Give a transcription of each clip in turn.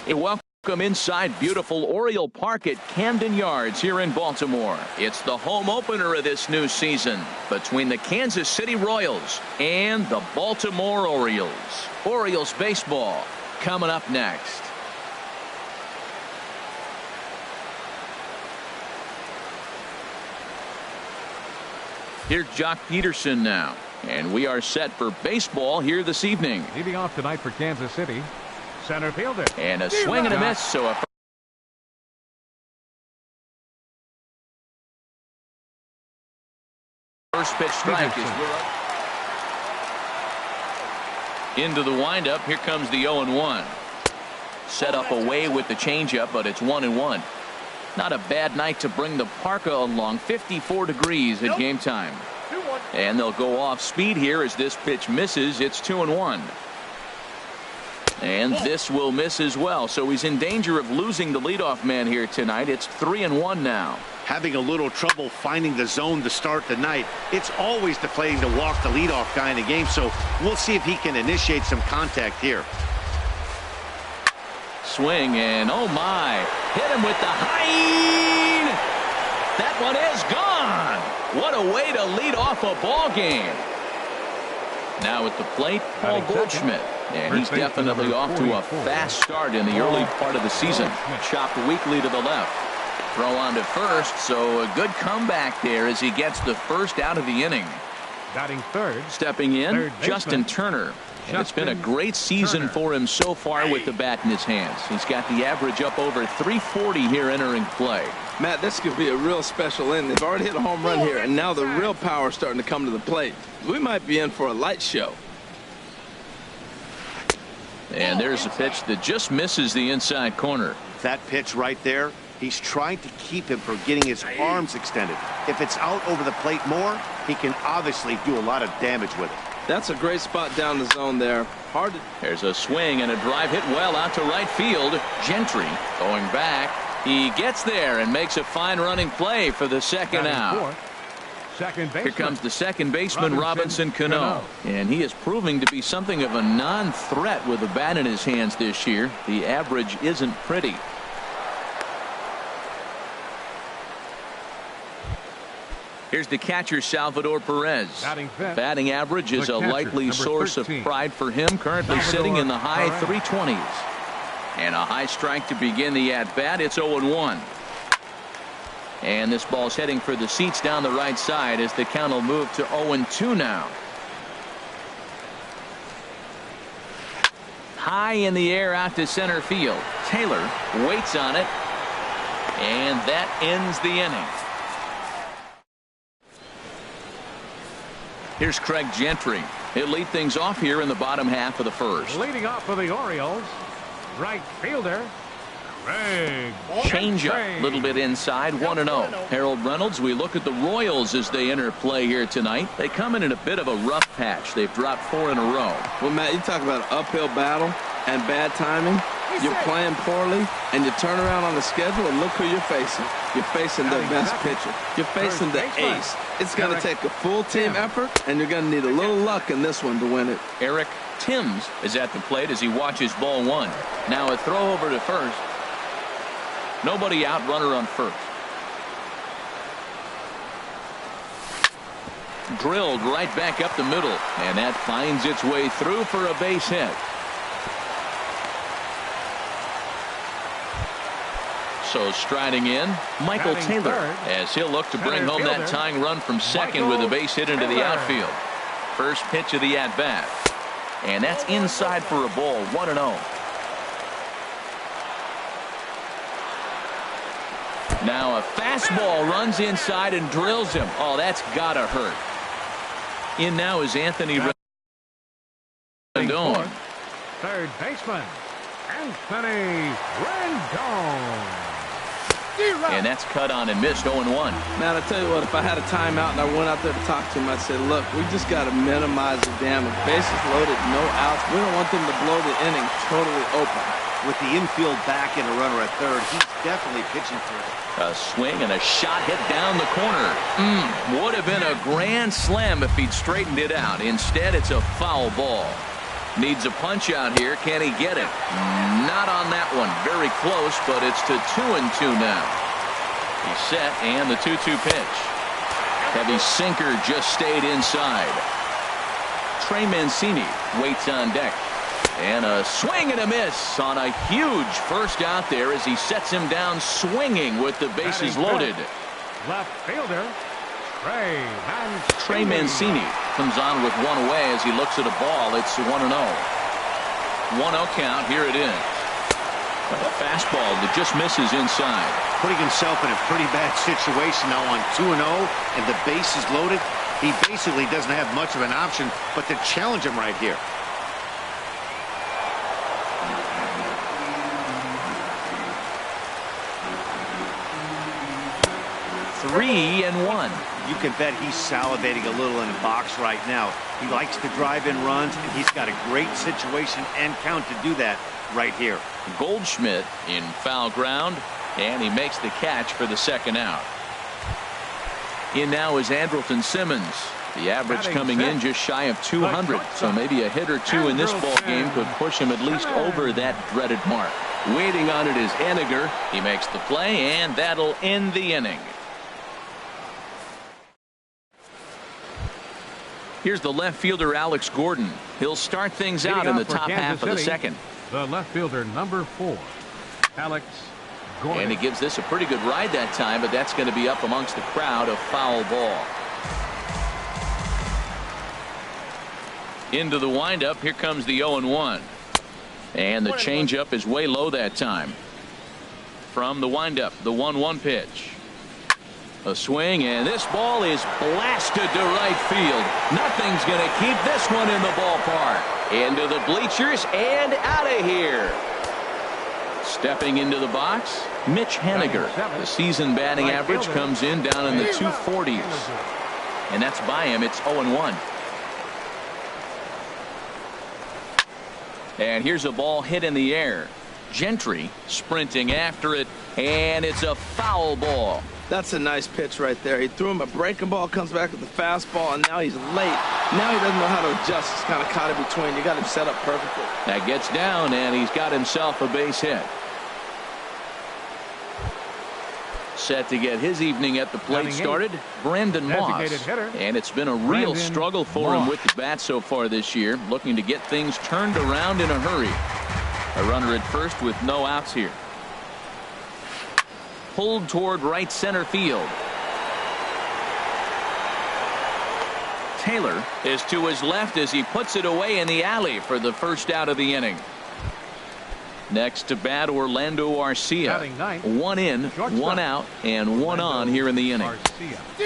Welcome inside beautiful Oriole Park at Camden Yards here in Baltimore. It's the home opener of this new season between the Kansas City Royals and the Baltimore Orioles. Orioles baseball coming up next. Here's Jock Peterson now, and we are set for baseball here this evening. Leading off tonight for Kansas City, center fielder. And a swing and a miss, so a first pitch strike is into the windup. Here comes the 0-1. Set up away with the changeup, but it's 1-1. Not a bad night to bring the parka along. 54 degrees at game time. And they'll go off speed here as this pitch misses. It's 2-1. And this will miss as well. So he's in danger of losing the leadoff man here tonight. It's 3-1 now. Having a little trouble finding the zone to start the night. It's always the play to walk the leadoff guy in the game. So we'll see if he can initiate some contact here. Swing and oh my, hit him with the high. That one is gone. What a way to lead off a ball game. Now at the plate, Paul Goldschmidt, and he's definitely off to a fast start in the early part of the season. Chopped weakly to the left. Throw on to first, so a good comeback there as he gets the first out of the inning. Batting third. Stepping in, Justin Turner. And it's been a great season for him so far with the bat in his hands. He's got the average up over 340 here entering play. Matt, this could be a real special inning. They've already hit a home run here, and now the real power is starting to come to the plate. We might be in for a light show. And there's a pitch that just misses the inside corner. That pitch right there, he's trying to keep him from getting his arms extended. If it's out over the plate more, he can obviously do a lot of damage with it. That's a great spot down the zone there. Hard to... There's a swing and a drive hit well out to right field. Gentry going back. He gets there and makes a fine running play for the second out. Here comes the second baseman, Robinson Cano. And he is proving to be something of a non-threat with the bat in his hands this year. The average isn't pretty. Here's the catcher, Salvador Perez. Batting average is a likely source of pride for him. Currently sitting in the high 320s. And a high strike to begin the at-bat. It's 0-1. And this ball's heading for the seats down the right side as the count will move to 0-2 now. High in the air out to center field. Taylor waits on it. And that ends the inning. Here's Craig Gentry. He'll lead things off here in the bottom half of the first. Leading off for the Orioles, right fielder, Craig. Change up a little bit inside, 1-0. Harold Reynolds, we look at the Royals as they enter play here tonight. They come in a bit of a rough patch. They've dropped 4 in a row. Well, Matt, you talk about an uphill battle and bad timing. You're playing poorly, and you turn around on the schedule and look who you're facing. You're facing their best pitcher. You're facing the ace. It's going to take a full team effort, and you're going to need a little luck in this one to win it. Eric Timms is at the plate as he watches ball one. Now a throw over to first. Nobody out, runner on first. Drilled right back up the middle, and that finds its way through for a base hit. So striding in, Michael Taylor, as he'll look to bring home that tying run from second with a base hit into the outfield. First pitch of the at-bat. And that's inside for a ball, 1-0. Now a fastball runs inside and drills him. Oh, that's gotta hurt. In now is Anthony Rendon. Third baseman, Anthony Rendon. And that's cut on and missed, 0-1. Man, I tell you what, if I had a timeout and I went out there to talk to him, I'd say, look, we just got to minimize the damage. Bases loaded, no outs. We don't want them to blow the inning totally open. With the infield back and a runner at third, he's definitely pitching for it. A swing and a shot hit down the corner. Would have been a grand slam if he'd straightened it out. Instead, it's a foul ball. Needs a punch out here. Can he get it? Not on that one. Very close, but it's to 2-2 now. He's set, and the 2-2 pitch. Heavy sinker just stayed inside. Trey Mancini waits on deck. And a swing and a miss on a huge first out there as he sets him down swinging with the bases loaded. Left fielder, Trey Mancini comes on with one away as he looks at a ball. It's 1-0. 1-0 count. Here it is. A fastball that just misses inside. Putting himself in a pretty bad situation now on 2-0 and the bases loaded. He basically doesn't have much of an option but to challenge him right here. 3-1. You can bet he's salivating a little in the box right now. He likes to drive in runs, and he's got a great situation and count to do that right here. Goldschmidt in foul ground, and he makes the catch for the second out. In now is Andrelton Simmons. The average coming in just shy of 200, so maybe a hit or two in this ball game could push him at least over that dreaded mark. Waiting on it is Henniger. He makes the play, and that'll end the inning. Here's the left fielder, Alex Gordon. He'll start things out in the top half of the second. The left fielder, number 4, Alex Gordon. And he gives this a pretty good ride that time, but that's going to be up amongst the crowd, a foul ball. Into the windup. Here comes the 0-1. And the changeup is way low that time. From the windup, the 1-1 pitch. A swing, and this ball is blasted to right field. Nothing's going to keep this one in the ballpark. Into the bleachers and out of here. Stepping into the box, Mitch Henniger. The season batting average comes in down in the 240s. And that's by him. It's 0-1. And here's a ball hit in the air. Gentry sprinting after it, and it's a foul ball. That's a nice pitch right there. He threw him a breaking ball, comes back with the fastball, and now he's late. Now he doesn't know how to adjust. He's kind of caught in between. You got him set up perfectly. That gets down, and he's got himself a base hit. Set to get his evening at the plate started, Brandon Moss. And it's been a real struggle for him with the bat so far this year, looking to get things turned around in a hurry. A runner at first with no outs here. Pulled toward right center field. Taylor is to his left as he puts it away in the alley for the first out of the inning. Next to bat, Orlando Arcia. 1 in, 1 out, and 1 on here in the inning.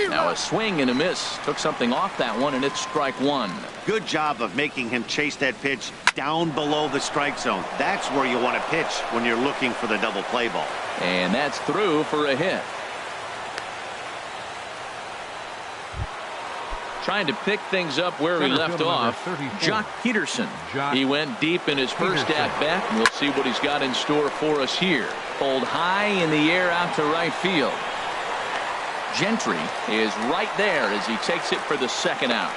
Now a swing and a miss. Took something off that one, and it's strike 1. Good job of making him chase that pitch down below the strike zone. That's where you want to pitch when you're looking for the double play ball. And that's through for a hit. Trying to pick things up where he left off, Jock Peterson. He went deep in his first at-bat, and we'll see what he's got in store for us here. Pulled high in the air out to right field. Gentry is right there as he takes it for the second out.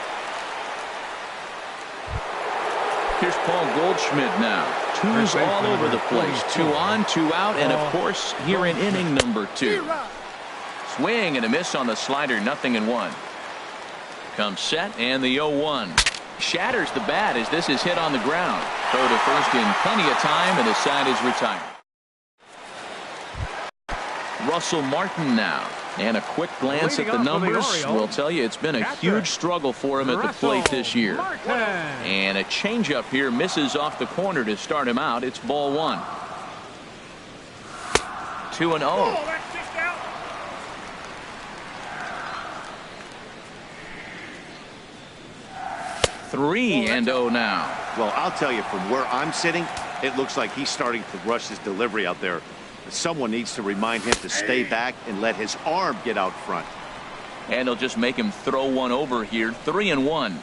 Here's Paul Goldschmidt now. Twos all over the place. 2 on, 2 out, and of course here in inning number 2. Swing and a miss on the slider, 0-1. Comes set, and the 0-1. Shatters the bat as this is hit on the ground. Throw to first in plenty of time, and the side is retired. Russell Martin now. And a quick glance at the numbers will tell you it's been a huge struggle for him at the plate this year. And a changeup here misses off the corner to start him out. It's ball 1. 2-0. 3-0 now. Well, I'll tell you, from where I'm sitting, it looks like he's starting to rush his delivery out there. Someone needs to remind him to stay back and let his arm get out front. And he'll just make him throw one over here. 3-1.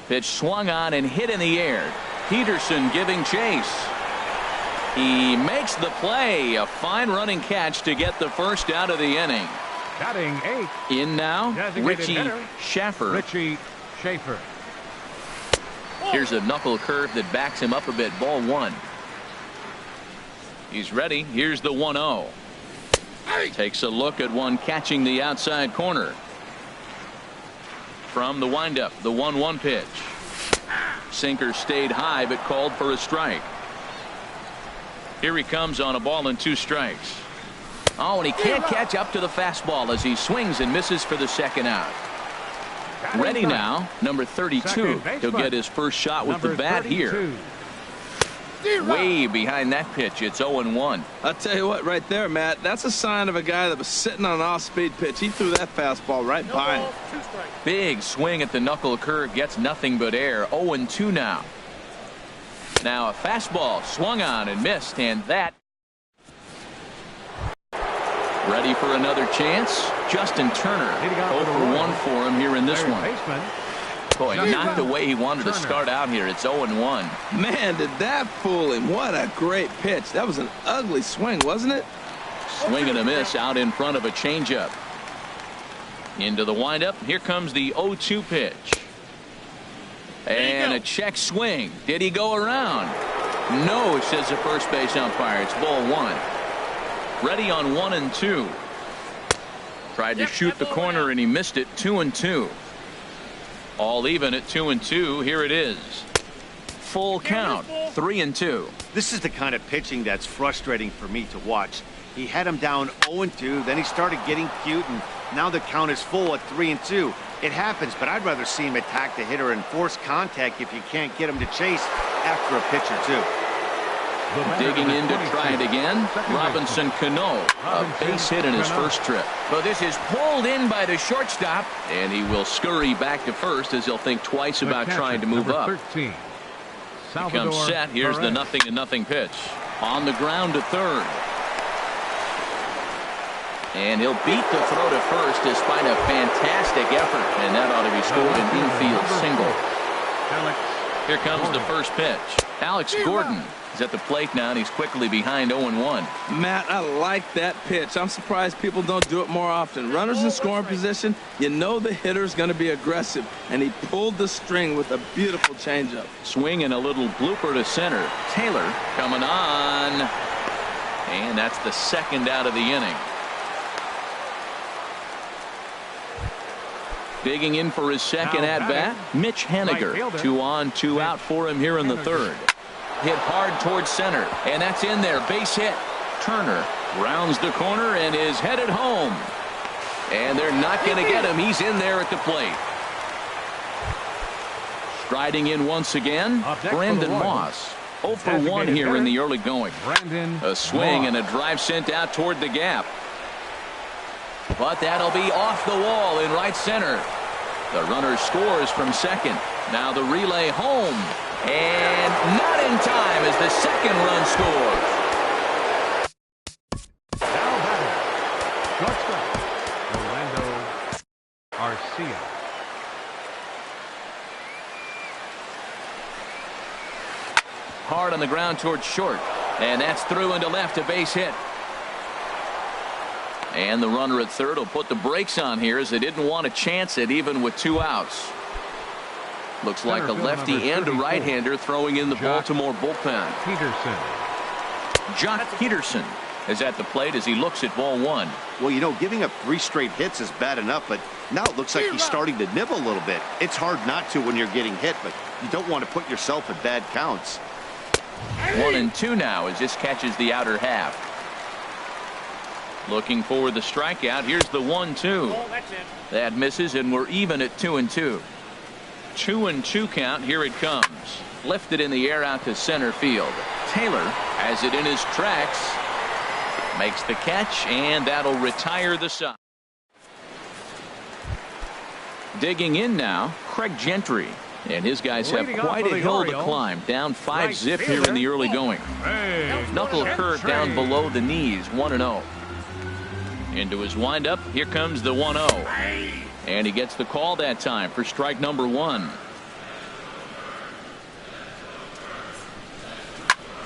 Pitch swung on and hit in the air. Peterson giving chase. He makes the play. A fine running catch to get the first out of the inning. Batting 8. In now, Richie Schaffer. Richie Schaefer. Here's a knuckle curve that backs him up a bit. Ball 1. He's ready. Here's the 1-0. Takes a look at one catching the outside corner. From the windup, the 1-1 pitch. Sinker stayed high but called for a strike. Here he comes on a ball and 2 strikes. Oh, and he can't catch up to the fastball as he swings and misses for the second out. Ready now, number 32. He'll get his first shot with the bat here. Way behind that pitch. It's 0-1. I'll tell you what, right there, Matt, that's a sign of a guy that was sitting on an off-speed pitch. He threw that fastball right by him. Big swing at the knuckle curve, gets nothing but air. 0-2 now. Now a fastball swung on and missed, and that. Ready for another chance. Justin Turner 0-for-1 for him here in this one. Boy, not the way he wanted to start out here. It's 0-1. Man, did that fool him. What a great pitch. That was an ugly swing, wasn't it? Swing and a miss out in front of a changeup. Into the windup. Here comes the 0-2 pitch. And a check swing. Did he go around? No, says the first base umpire. It's ball 1. Ready on 1-2. Tried to shoot the corner and he missed it. 2-2. All even at 2-2. Here it is. Full count. 3-2. This is the kind of pitching that's frustrating for me to watch. He had him down 0-2, then he started getting cute, and now the count is full at 3-2. It happens, but I'd rather see him attack the hitter and force contact if you can't get him to chase after a pitch or 2. Digging in to try it again. Robinson Cano, a base hit in his first trip. But this is pulled in by the shortstop, and he will scurry back to first as he'll think twice about trying to move up. He comes set. Here's the 0-0 pitch. On the ground to third. And he'll beat the throw to first despite a fantastic effort, and that ought to be scored an infield single. Here comes the first pitch. Alex Gordon is at the plate now, and he's quickly behind 0-1. Matt, I like that pitch. I'm surprised people don't do it more often. Runners in scoring position, you know the hitter's going to be aggressive, and he pulled the string with a beautiful changeup. Swing and a little blooper to center. Taylor coming on, and that's the second out of the inning. Digging in for his second at-bat, Mitch Haniger. 2 on, 2 out for him here in the third. Hit hard towards center, and that's in there. Base hit. Turner rounds the corner and is headed home. And they're not going to get him. He's in there at the plate. Striding in once again, Brandon Moss. 0-for-1 here in the early going. A swing and a drive sent out toward the gap. But that'll be off the wall in right center. The runner scores from second. Now the relay home. And not in time as the second run scores. Now batting. Shortstop, Orlando Arcia. Hard on the ground towards short. And that's through into left, a base hit. And the runner at third will put the brakes on here as they didn't want to chance it even with 2 outs. Looks like a lefty and a right-hander throwing in the Baltimore bullpen. Jock Peterson is at the plate as he looks at ball 1. Well, you know, giving up 3 straight hits is bad enough, but now it looks like he's starting to nibble a little bit. It's hard not to when you're getting hit, but you don't want to put yourself in bad counts. 1-2 now as this catches the outer half. Looking for the strikeout. Here's the 1-2. That misses, and we're even at 2-2. 2-2 count. Here it comes. Lifted in the air out to center field. Taylor has it in his tracks. Makes the catch, and that'll retire the side. Digging in now, Craig Gentry. And his guys have quite a hill to climb. Down 5-zip here in the early going. Knuckle curve down below the knees. 1-0. Into his windup. Here comes the 1-0. And he gets the call that time for strike number 1.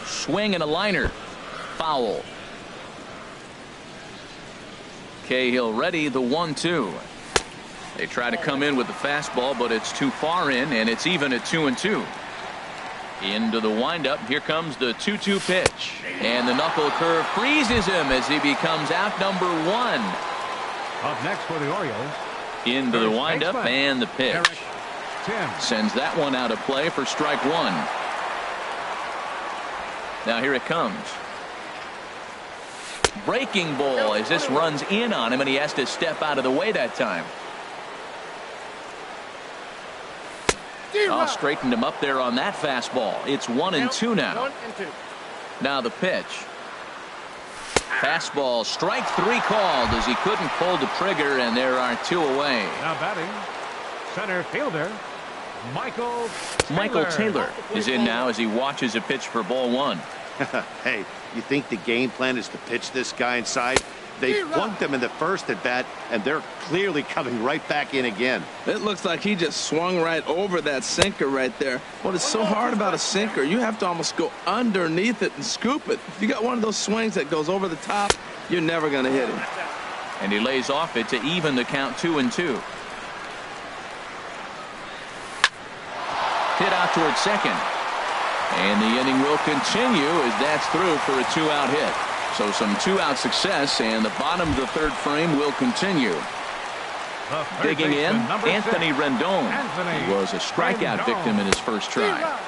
Swing and a liner. Foul. Cahill ready. The 1-2. They try to come in with the fastball, but it's too far in, and it's even at 2-2. Into the windup. Here comes the 2-2 pitch. And the knuckle curve freezes him as he becomes out number 1. Up next for the Orioles. Into the windup and the pitch. Sends that one out of play for strike 1. Now here it comes. Breaking ball as this runs in on him, and he has to step out of the way that time. Straightened him up there on that fastball. It's 1-2 now. Now the pitch. Fastball, strike 3 called as he couldn't pull the trigger, and there are 2 away. Now batting, center fielder, Michael Taylor is in now as he watches a pitch for ball 1. Hey, you think the game plan is to pitch this guy inside? They plunked him in the first at bat, and they're clearly coming right back in again. It looks like he just swung right over that sinker right there. What is so hard about a sinker, you have to almost go underneath it and scoop it. If you got one of those swings that goes over the top, you're never going to hit him. And he lays off it to even the count 2-2. Hit out towards second. And the inning will continue as that's through for a 2-out hit. So some 2-out success, and the bottom of the 3rd frame will continue. Digging in, Anthony Rendon. He was a strikeout victim in his first try.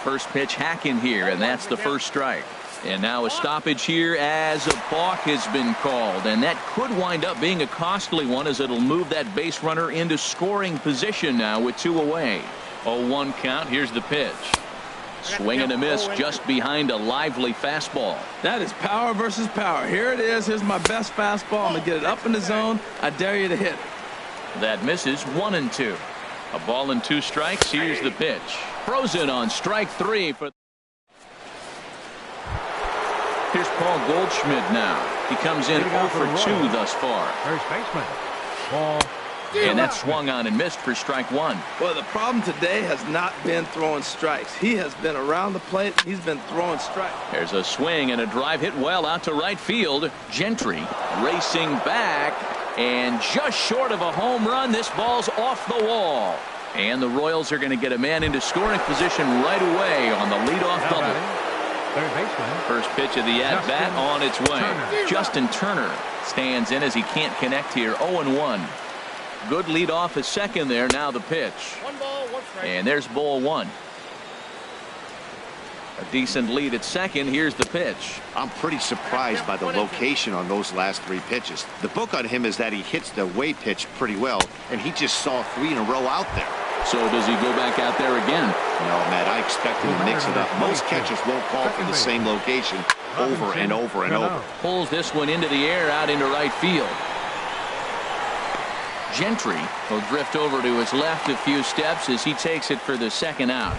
First pitch hacking here, and that's the first strike. And now a stoppage here as a balk has been called, and that could wind up being a costly one as it'll move that base runner into scoring position now with 2 away. 0-1 count. Here's the pitch. Swing and a miss just behind a lively fastball. That is power versus power. Here it is. Here's my best fastball. I'm going to get it up in the zone. I dare you to hit it. That misses. 1-2. A ball and 2 strikes. Here's the pitch. Frozen on strike 3 for. Here's Paul Goldschmidt now. He comes in 0 for 2 thus far. First baseman, Paul. And that swung on and missed for strike 1. Well, the problem today has not been throwing strikes. He has been around the plate. He's been throwing strikes. There's a swing and a drive hit well out to right field. Gentry racing back, and just short of a home run. This ball's off the wall. And the Royals are going to get a man into scoring position right away on the leadoff double. Third baseman. First pitch of the at-bat on its way. Justin Turner stands in as he can't connect here. 0-1. Good lead off at second there. Now the pitch. 1 ball, 1 strike. And there's ball 1. A decent lead at second. Here's the pitch. I'm pretty surprised by the location on those last 3 pitches. The book on him is that he hits the way pitch pretty well, and he just saw 3 in a row out there. So does he go back out there again? No, Matt, I expect him to mix it up. Most catchers won't call for the same location over and over and over. Pulls this one into the air out into right field. Gentry will drift over to his left a few steps as he takes it for the 2nd out.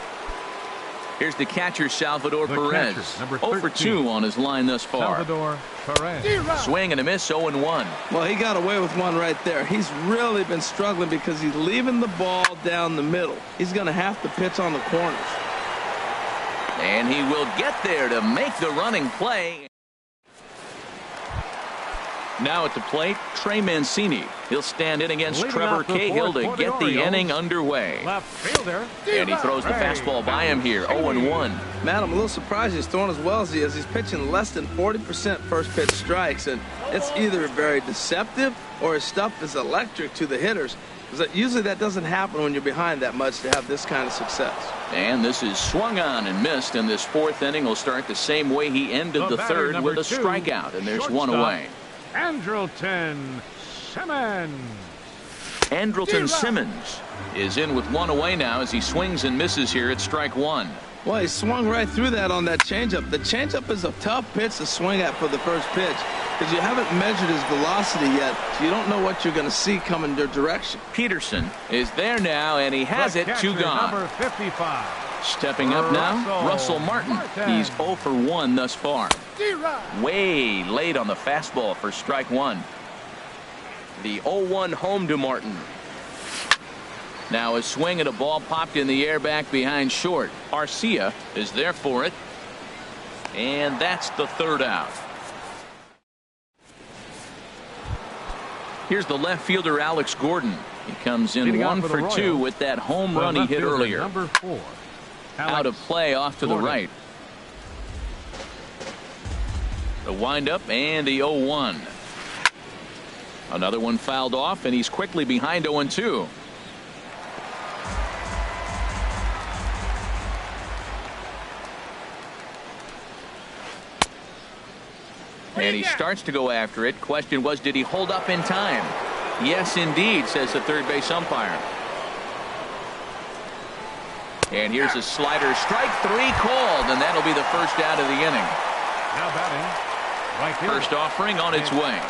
Here's the catcher, Salvador Perez. 0 for 2 on his line thus far. Salvador Perez. Swing and a miss. 0-1. Well, he got away with one right there. He's really been struggling because he's leaving the ball down the middle. He's going to have to pitch on the corners. And he will get there to make the running play. Now at the plate, Trey Mancini. He'll stand in against Trevor Cahill to get the inning underway. Left fielder. And he throws the fastball by him here. 0-1. Matt, I'm a little surprised he's throwing as well as he is. He's pitching less than 40% first pitch strikes, and it's either very deceptive or his stuff is electric to the hitters. Because usually that doesn't happen when you're behind that much to have this kind of success. And this is swung on and missed, and this 4th inning will start the same way he ended the 3rd with a strikeout, and there's 1 away. Andrelton Simmons. Andrelton Simmons is in with 1 away now as he swings and misses here at strike 1. Well, he swung right through that on that changeup. The changeup is a tough pitch to swing at for the first pitch because you haven't measured his velocity yet, so you don't know what you're going to see coming your direction. Peterson is there now, and he has it. 2 gone. Number 55. Stepping up now, Russell Martin. He's 0 for 1 thus far. Way late on the fastball for strike 1. The 0-1 home to Martin. Now a swing and a ball popped in the air back behind short. Arcia is there for it. And that's the 3rd out. Here's the left fielder, Alex Gordon. He comes in 1 for 2 with that home run he hit earlier. Number 4. Out of play off to the right. The windup and the 0-1. Another one fouled off, and he's quickly behind 0-2. And he starts to go after it. Question was, did he hold up in time? Yes, indeed, says the third base umpire. And here's a slider. Strike 3 called, and that'll be the first out of the inning. Now batting. Right fielder. First offering on its way.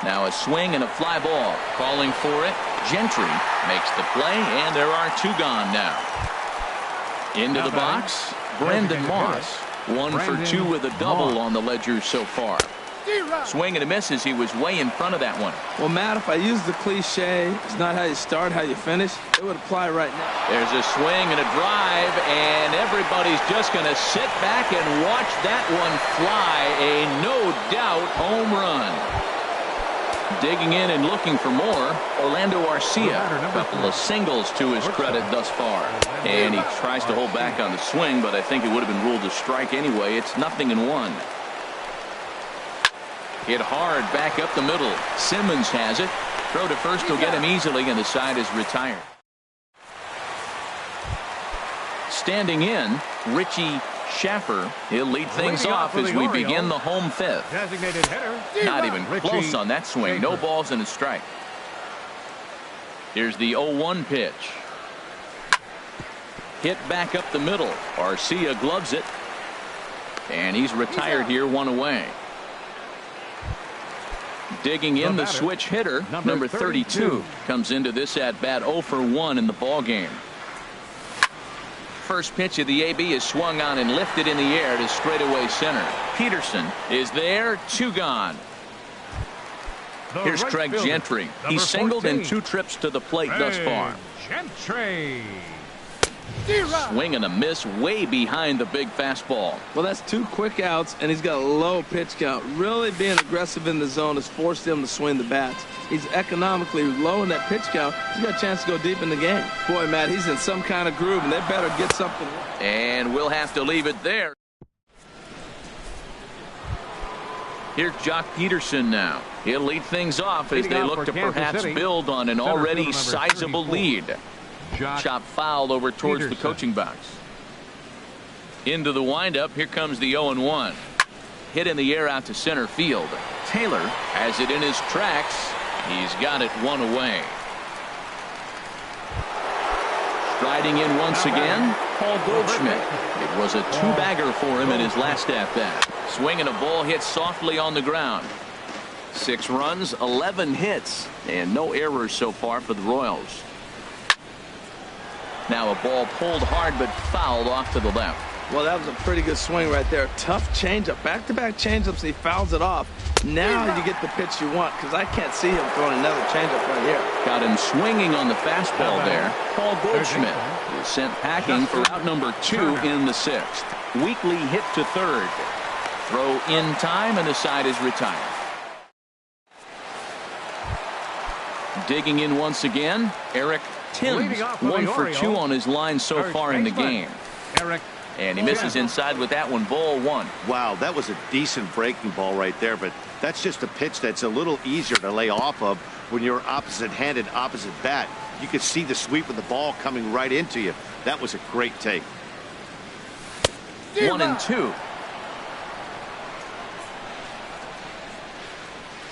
Now a swing and a fly ball. Calling for it. Gentry makes the play, and there are 2 gone now. Into the box, Brandon Moss. 1 for 2 with a double on the ledger so far. Swing and a miss as he was way in front of that one. Well, Matt, if I use the cliche, it's not how you start, how you finish, it would apply right now. There's a swing and a drive, and everybody's just going to sit back and watch that one fly. A no-doubt home run. Digging in and looking for more, Orlando Arcia. A couple of singles to his credit thus far. And he tries to hold back on the swing, but I think it would have been ruled a strike anyway. It's 0-1. Hit hard back up the middle. Simmons has it. Throw to first will get him easily, and the side is retired. Standing in, Richie Schaffer. He'll lead things off as we begin the home 5th. Designated hitter. Not even close on that swing. No balls and a strike. Here's the 0-1 pitch. Hit back up the middle. Arcia gloves it. And he's retired here, 1 away. Digging in, the switch hitter, number 32, comes into this at bat 0 for 1 in the ball game. First pitch of the AB is swung on and lifted in the air to straightaway center. Peterson is there, 2 gone. Here's Craig Gentry. He's singled in 2 trips to the plate thus far. Gentry. Swing and a miss way behind the big fastball. Well, that's 2 quick outs, and he's got a low pitch count. Really being aggressive in the zone has forced him to swing the bats. He's economically low in that pitch count. He's got a chance to go deep in the game. Boy, Matt, he's in some kind of groove, and they better get something. And we'll have to leave it there. Here's Jock Peterson now. He'll lead things off as they look to perhaps build on an already sizable lead. Chop foul over towards the coaching box. Into the windup. Here comes the 0-1. Hit in the air out to center field. Taylor has it in his tracks. He's got it 1 away. Striding in once again, Paul Goldschmidt. It was a 2-bagger for him in his last at-bat. Swinging a ball hit softly on the ground. 6 runs, 11 hits, and no errors so far for the Royals. Now a ball pulled hard but fouled off to the left. Well, that was a pretty good swing right there. Tough changeup. Back-to-back changeups. He fouls it off. Now you get the pitch you want, because I can't see him throwing another changeup right here. Got him swinging on the fastball there. Paul Goldschmidt is sent packing for out number 2 in the 6th. Weekly hit to third. Throw in time, and the side is retired. Digging in once again, Eric Timms. 1 for 2 on his line so far in the game. And he misses inside with that one. Ball 1. Wow, that was a decent breaking ball right there, but that's just a pitch that's a little easier to lay off of when you're opposite-handed, opposite bat. You could see the sweep of the ball coming right into you. That was a great take. 1-2.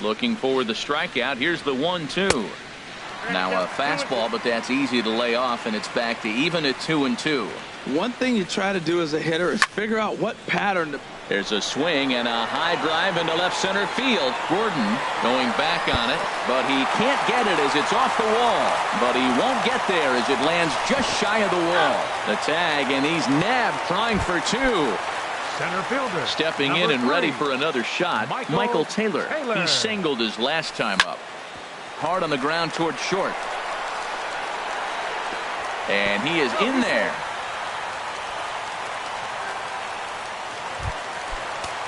Looking for the strikeout. Here's the 1-2. Now a fastball, but that's easy to lay off, and it's back to even at 2-2. One thing you try to do as a hitter is figure out what pattern to... There's a swing and a high drive into left center field. Gordon going back on it, but he can't get it as it's off the wall. But he won't get there as it lands just shy of the wall. The tag, and he's nabbed, trying for 2. Center fielder. Stepping in and ready for another shot, Michael Taylor. He singled his last time up. Hard on the ground toward short. And he is in there.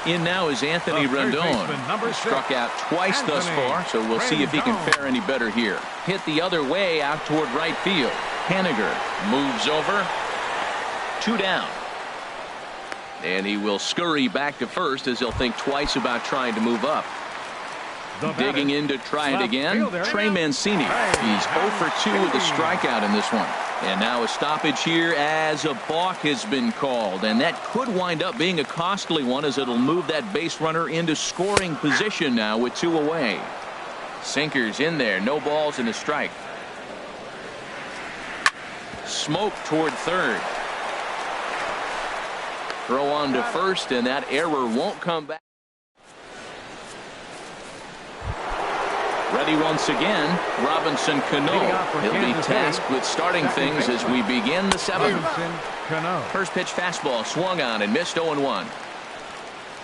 In now is Anthony Rendon. Struck out twice thus far, so we'll see if he can fare any better here. Hit the other way out toward right field. Haniger moves over, 2 down. And he will scurry back to first as he'll think twice about trying to move up. Digging in to try it again, Trey Mancini. He's 0 for 2 with a strikeout in this one. And now a stoppage here as a balk has been called. And that could wind up being a costly one as it'll move that base runner into scoring position now with 2 away. Sinkers in there, no balls and a strike. Smoke toward third. Throw on to first, and that error won't come back. Ready once again, Robinson Cano. He'll be tasked with starting things as we begin the 7th. First pitch fastball swung on and missed 0-1.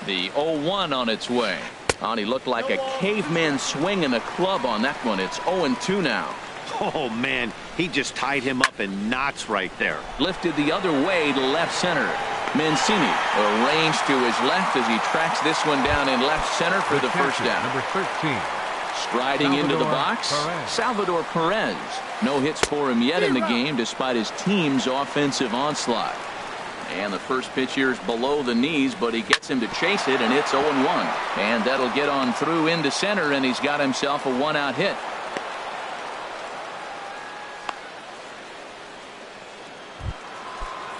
The 0-1 on its way. Oh, he looked like a caveman swinging a club on that one. It's 0-2 now. Oh, man, he just tied him up in knots right there. Lifted the other way to left center. Mancini arranged to his left as he tracks this one down in left center for the first down. Number 13. Striding into the box, Salvador Perez. No hits for him yet in the game despite his team's offensive onslaught. And the first pitch here is below the knees, but he gets him to chase it, and it's 0-1. And that'll get on through into center, and he's got himself a 1-out hit.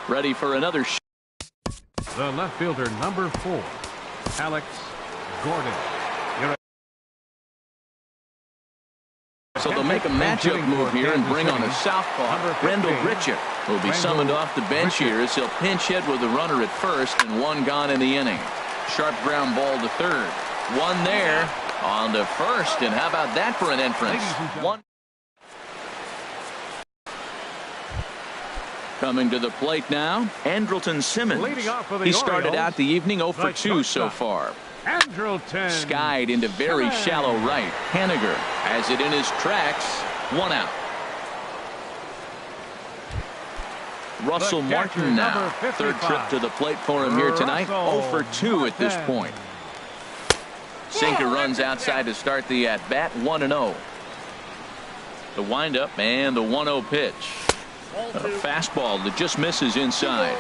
Ready for another shot. The left fielder, number 4, Alex Gordon. So they'll make a matchup move here and bring on a southpaw. Rendell Richard will be summoned off the bench here as he'll pinch hit with a runner at first and 1 gone in the inning. Sharp ground ball to third. 1 there on to first, and how about that for an entrance? 1. Coming to the plate now, Andrelton Simmons. He started out the evening 0 for 2 so far. Andrelton. Skied into very shallow right. Haniger has it in his tracks. 1 out. Russell Martin now. 3rd trip to the plate for him here tonight. 0 for 2 at this point. Sinker runs outside to start the at-bat. 1-0. The windup and the 1-0 pitch. A fastball that just misses inside.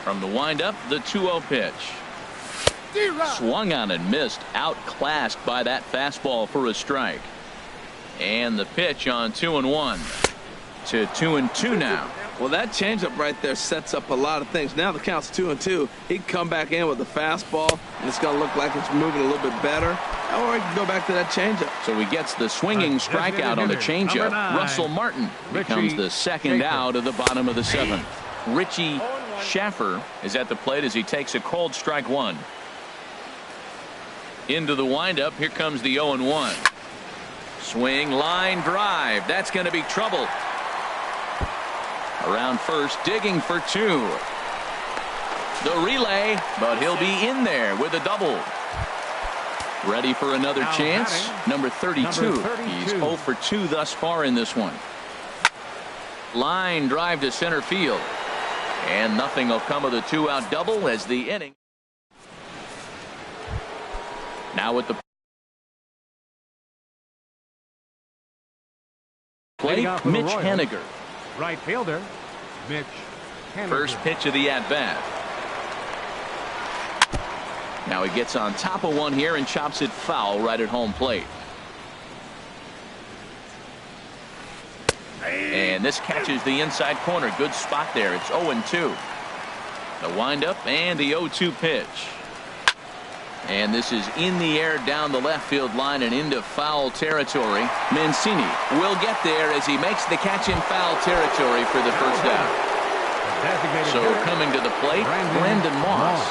From the windup, the 2-0 pitch. Swung on and missed. Outclassed by that fastball for a strike. And the pitch on 2-1 to 2-2 now. Well, that changeup right there sets up a lot of things. Now the count's 2-2. He can come back in with the fastball, and it's going to look like it's moving a little bit better. Or he can go back to that changeup. So he gets the swinging strikeout on the changeup. Russell Martin becomes the 2nd out of the bottom of the 7th. Richie Schaffer is at the plate as he takes a cold strike 1. Into the windup. Here comes the 0-1. Swing, line drive. That's going to be trouble. Around first, digging for 2. The relay, but he'll be in there with a double. Ready for another chance. Number 32. He's 0 for 2 thus far in this one. Line drive to center field. And nothing will come of the 2-out double as the inning. Now with the plate, Mitch Haniger. Right fielder, Mitch Haniger. First pitch of the at-bat. Now he gets on top of one here and chops it foul right at home plate. And this catches the inside corner. Good spot there. It's 0-2. The windup and the 0-2 pitch. And this is in the air down the left field line and into foul territory. Mancini will get there as he makes the catch in foul territory for the first out. So coming to the plate, Brandon Moss.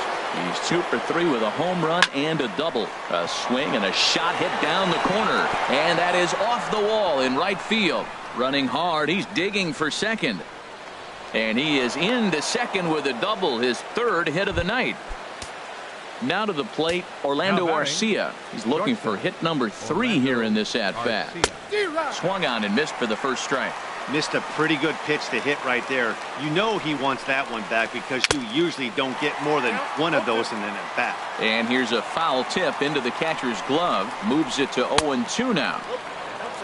He's 2 for 3 with a home run and a double. A swing and a shot hit down the corner. And that is off the wall in right field. Running hard. He's digging for second. And he is into second with a double. His 3rd hit of the night. Now to the plate, Orlando Arcia. He's looking for hit number 3 here in this at-bat. Swung on and missed for the first strike. Missed a pretty good pitch to hit right there. You know he wants that one back because you usually don't get more than one of those in an at-bat. And here's a foul tip into the catcher's glove. Moves it to 0-2 now.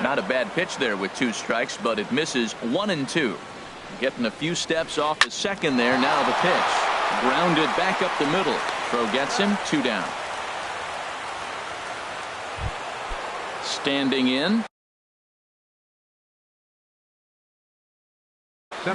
Not a bad pitch there with 2 strikes, but it misses 1-2. Getting a few steps off the second there. Now the pitch. Grounded back up the middle. Throw gets him. 2 down. Standing in.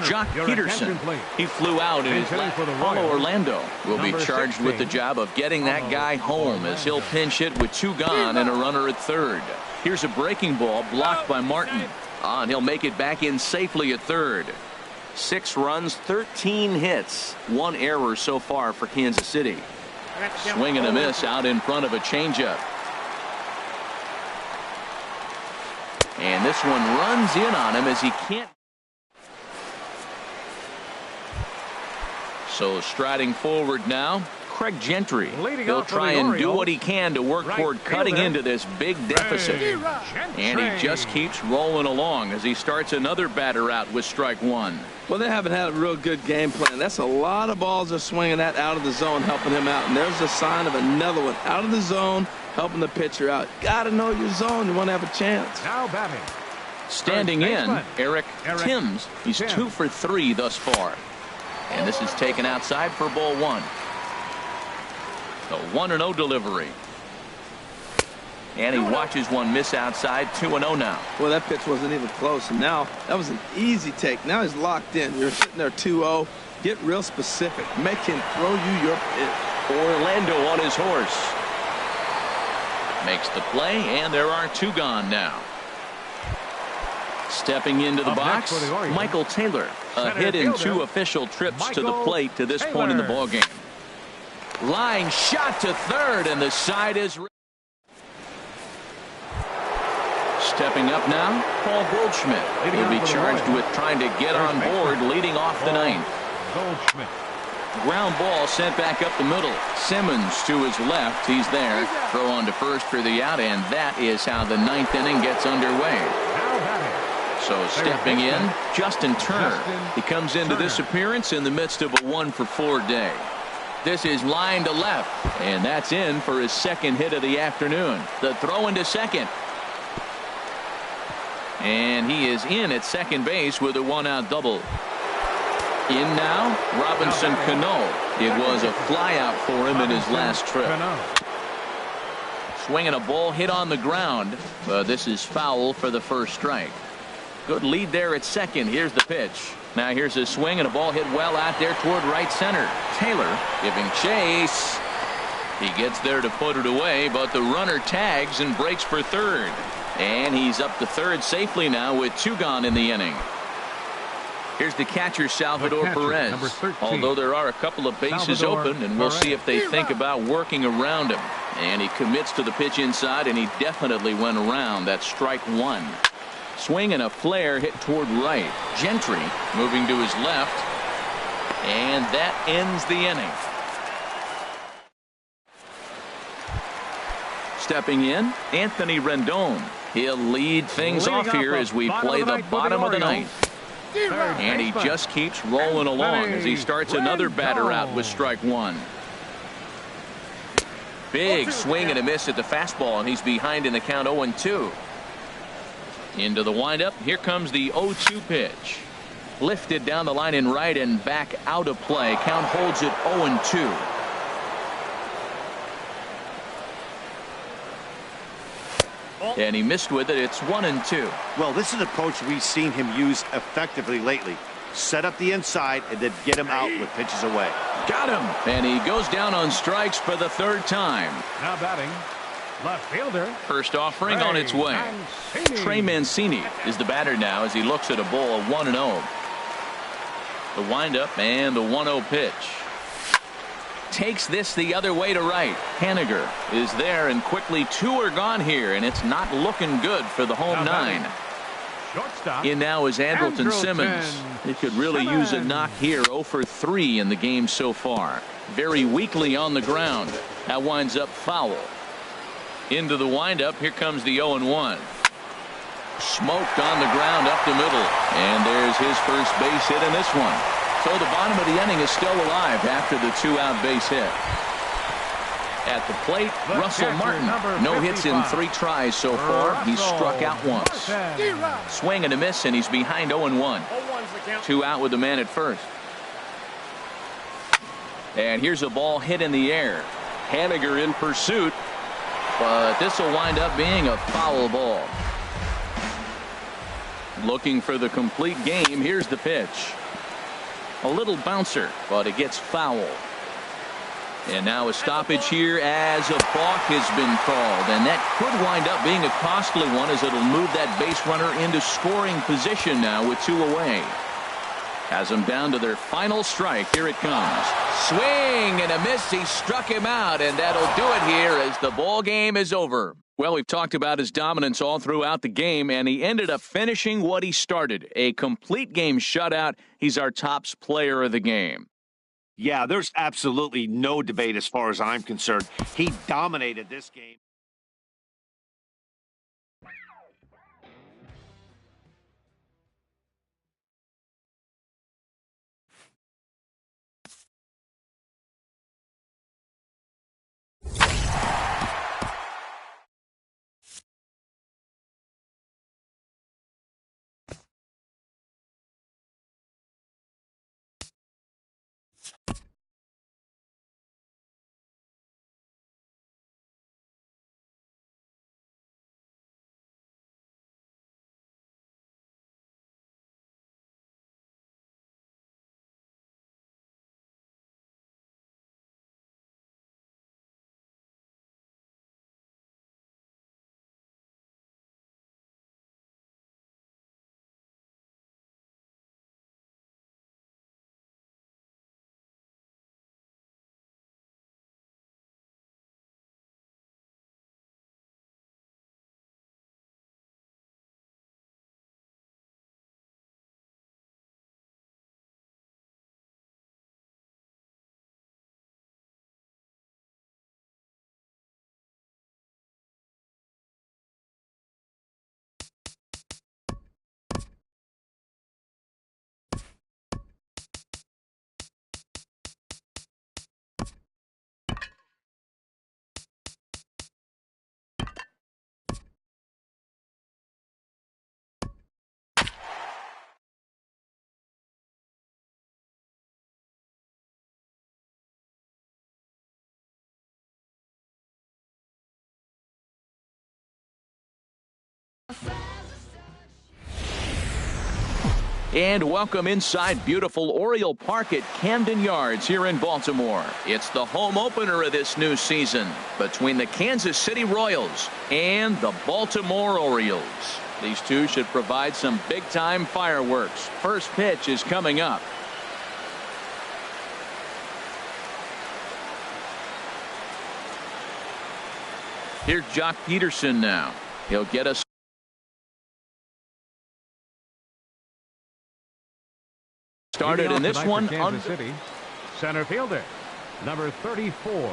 Jock Peterson. He flew out in his left. Paulo Orlando will be charged with the job of getting that guy home as he'll pinch hit with 2 gone and a runner at third. Here's a breaking ball blocked by Martin. And he'll make it back in safely at third. 6 runs, 13 hits, 1 error so far for Kansas City. Swing and a miss out in front of a changeup. And this one runs in on him as he can't. So striding forward now, Craig Gentry. He'll try and do what he can to work toward cutting into this big deficit. And he just keeps rolling along as he starts another batter out with strike 1. Well, they haven't had a real good game plan. That's a lot of balls they're swinging at out of the zone, helping him out. And there's a sign of another one out of the zone, helping the pitcher out. Got to know your zone. You want to have a chance. Now batting. Standing in, Eric Timms. He's 2 for 3 thus far. And this is taken outside for ball 1. The 1-0 delivery. And he watches one miss outside. 2-0 now. Well, that pitch wasn't even close. And now that was an easy take. Now he's locked in. You're sitting there 2-0. Get real specific. Make him throw you your pitch. Orlando on his horse. Makes the play, and there are 2 gone now. Stepping into the box, Michael Taylor. A hit in 2 official trips to the plate to this point in the ballgame. Line shot to third, and the side is. Stepping up now, Paul Goldschmidt. He'll be charged with trying to get on board leading off the 9th. Goldschmidt. Ground ball sent back up the middle. Simmons to his left. He's there. Throw on to first for the out, and that is how the 9th inning gets underway. Now batting. So stepping in, Justin Turner. He comes into this appearance in the midst of a 1-for-4 day. This is line to left, and that's in for his 2nd hit of the afternoon. The throw into second. And he is in at second base with a 1-out double. In now, Robinson Cano. It was a flyout for him in his last trip. Swinging a ball hit on the ground, but this is foul for the first strike. Good lead there at second. Here's the pitch. Now here's a swing and a ball hit well out there toward right center. Taylor giving chase. He gets there to put it away, but the runner tags and breaks for third. And he's up to third safely now with 2 gone in the inning. Here's the catcher, Salvador Perez. Although there are a couple of bases open, and we'll see if they think about working around him. And he commits to the pitch inside, and he definitely went around. That's strike 1. Swing and a flare hit toward right. Gentry moving to his left. And that ends the inning. Stepping in, Anthony Rendon. He'll lead things off here as we play the bottom of the 9th. And he just keeps rolling along as he starts another batter out with strike 1. Big swing and a miss at the fastball, and he's behind in the count 0-2. Into the windup. Here comes the 0-2 pitch. Lifted down the line in right and back out of play. Count holds it 0-2. And he missed with it. It's 1-2. Well, this is an approach we've seen him use effectively lately. Set up the inside and then get him out with pitches away. Got him. And he goes down on strikes for the 3rd time. Now batting. Left fielder. First offering on its way. Trey Mancini is the batter now as he looks at a ball of 1-0. The windup and the 1-0 pitch. Takes this the other way to right. Haniger is there, and quickly 2 are gone here, and it's not looking good for the home 9. Shortstop. In now is Andrelton Simmons. He could really use a knock here. 0 for 3 in the game so far. Very weakly on the ground. That winds up foul. Into the windup. Here comes the 0-1. Smoked on the ground up the middle. And there's his first base hit in this one. So the bottom of the inning is still alive after the 2-out base hit. At the plate, Russell Martin. No hits in 3 tries so far. He's struck out once. Swing and a miss, and he's behind 0-1. 2 out with the man at first. And here's a ball hit in the air. Haniger in pursuit, but this will wind up being a foul ball. Looking for the complete game. Here's the pitch. A little bouncer, but it gets foul. And now a stoppage here as a balk has been called, and that could wind up being a costly one as it'll move that base runner into scoring position now with 2 away. Has them down to their final strike. Here it comes. Swing and a miss. He struck him out, and that'll do it here as the ball game is over. Well, we've talked about his dominance all throughout the game, and he ended up finishing what he started. A complete game shutout. He's our top player of the game. Yeah, there's absolutely no debate as far as I'm concerned. He dominated this game. And welcome inside beautiful Oriole Park at Camden Yards here in Baltimore. It's the home opener of this new season between the Kansas City Royals and the Baltimore Orioles. These two should provide some big-time fireworks. First pitch is coming up. Here's Jock Peterson now. He'll get us started in this one. Kansas City, center fielder, number 34.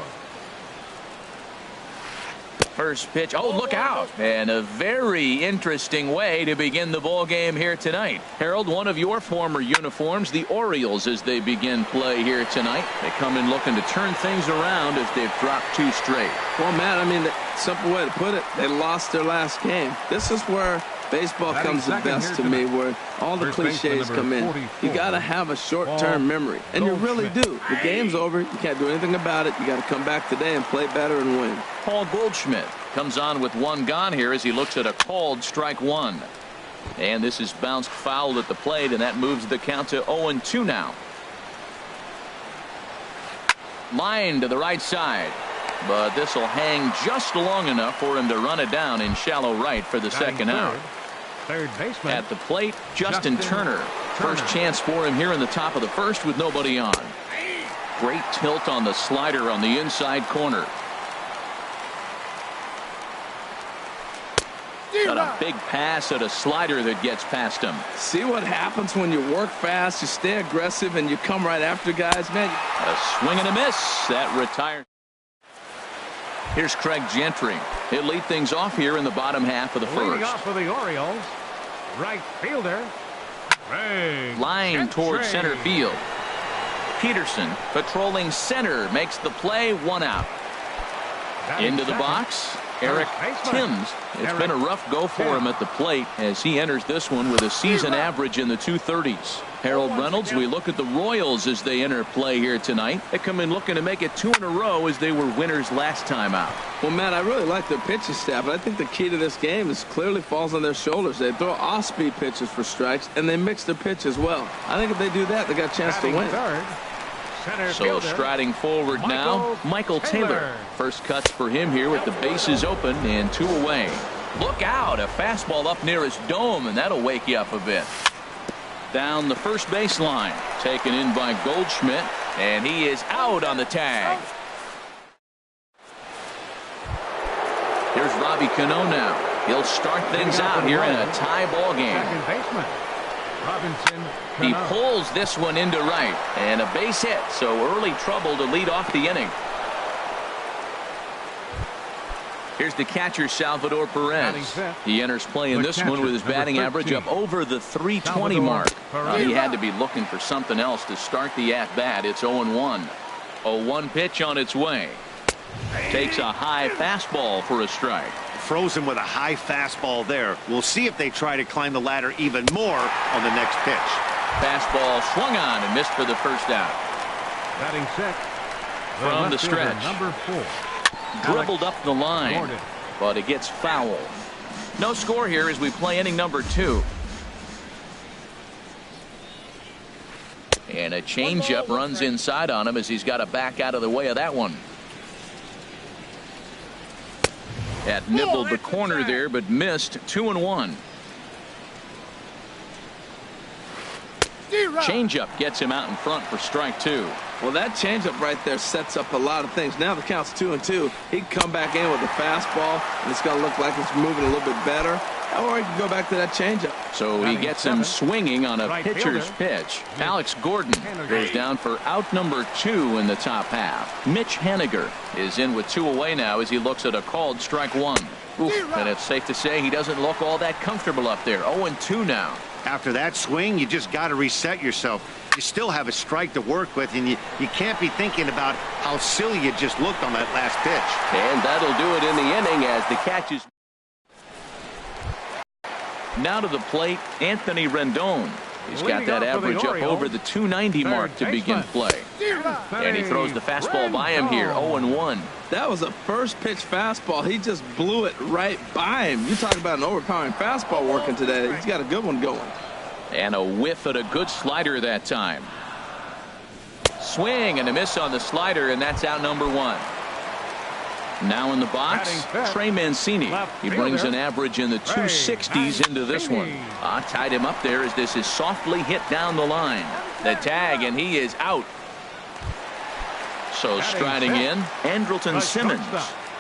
First pitch. Oh, look out. And a very interesting way to begin the ball game here tonight. Harold, one of your former uniforms, the Orioles, as they begin play here tonight. They come in looking to turn things around as they've dropped 2 straight. Well, Matt, I mean, the simple way to put it, they lost their last game. This is where baseball comes the best to me, where all the cliches come in. You got to have a short-term memory, and you really do. The game's over. You can't do anything about it. You got to come back today and play better and win. Paul Goldschmidt comes on with 1 gone here as he looks at a called strike 1. And this is bounced foul at the plate, and that moves the count to 0-2 now. Line to the right side. But this will hang just long enough for him to run it down in shallow right for the second out. Third baseman. At the plate, Justin Turner. First chance for him here in the top of the first with nobody on. Great tilt on the slider on the inside corner. Got a big pass at a slider that gets past him. See what happens when you work fast, you stay aggressive, and you come right after guys, man. A swing and a miss. That retires. Here's Craig Gentry. He'll lead things off here in the bottom half of the first. Leading off for the Orioles, right fielder, Craig Line Gentry. towards center field. Peterson patrolling center makes the play, 1 out. Into the box, Eric Timms. It's been a rough go for him at the plate as he enters this one with a season average in the 230s. Harold Reynolds, we look at the Royals as they enter play here tonight. They come in looking to make it 2 in a row as they were winners last time out. Well, Matt, I really like their pitching staff, but I think the key to this game is clearly falls on their shoulders. They throw off-speed pitches for strikes, and they mix their pitch as well. I think if they do that, they got a chance to win. So striding forward now, Michael Taylor. First cuts for him here with the bases open and 2 away. Look out, a fastball up near his dome, and that'll wake you up a bit. Down the first baseline, taken in by Goldschmidt, and he is out on the tag. Here's Robbie Cano now. He'll start things out here in a tie ball game. He pulls this one into right, and a base hit, so early trouble to lead off the inning. Here's the catcher, Salvador Perez. He enters play in this one with his batting average up over the 320 mark. He had to be looking for something else to start the at-bat. It's 0-1. A 1 pitch on its way. Takes a high fastball for a strike. Frozen with a high fastball there. We'll see if they try to climb the ladder even more on the next pitch. Fastball swung on and missed for the first out. Batting set. From the stretch. Number 4. Dribbled up the line, but it gets foul. No score here as we play inning number 2. And a changeup runs inside on him as he's got to back out of the way of that one. That nibbled the corner there, but missed. 2-1. Changeup gets him out in front for strike 2. Well, that changeup right there sets up a lot of things. Now the count's 2-2. He can come back in with a fastball, and it's going to look like it's moving a little bit better. Or he can go back to that changeup. So he gets him swinging on a pitcher's pitch. Alex Gordon goes down for out number 2 in the top half. Mitch Haniger is in with 2 away now as he looks at a called strike 1. Oof, and it's safe to say he doesn't look all that comfortable up there. 0-2 now. After that swing, you just got to reset yourself. You still have a strike to work with, and you can't be thinking about how silly you just looked on that last pitch. And that'll do it in the inning as the catch is. Now to the plate, Anthony Rendon. He's got that average up over the 290 mark to begin play. And he throws the fastball by him here, 0-1. That was a first pitch fastball. He just blew it right by him. You talk about an overpowering fastball working today. He's got a good one going. And a whiff at a good slider that time. Swing and a miss on the slider, and that's out number 1. Now in the box, Trey Mancini. He brings an average in the 260s into this one. Tied him up there as this is softly hit down the line. The tag, and he is out. So striding in, Andrelton Simmons,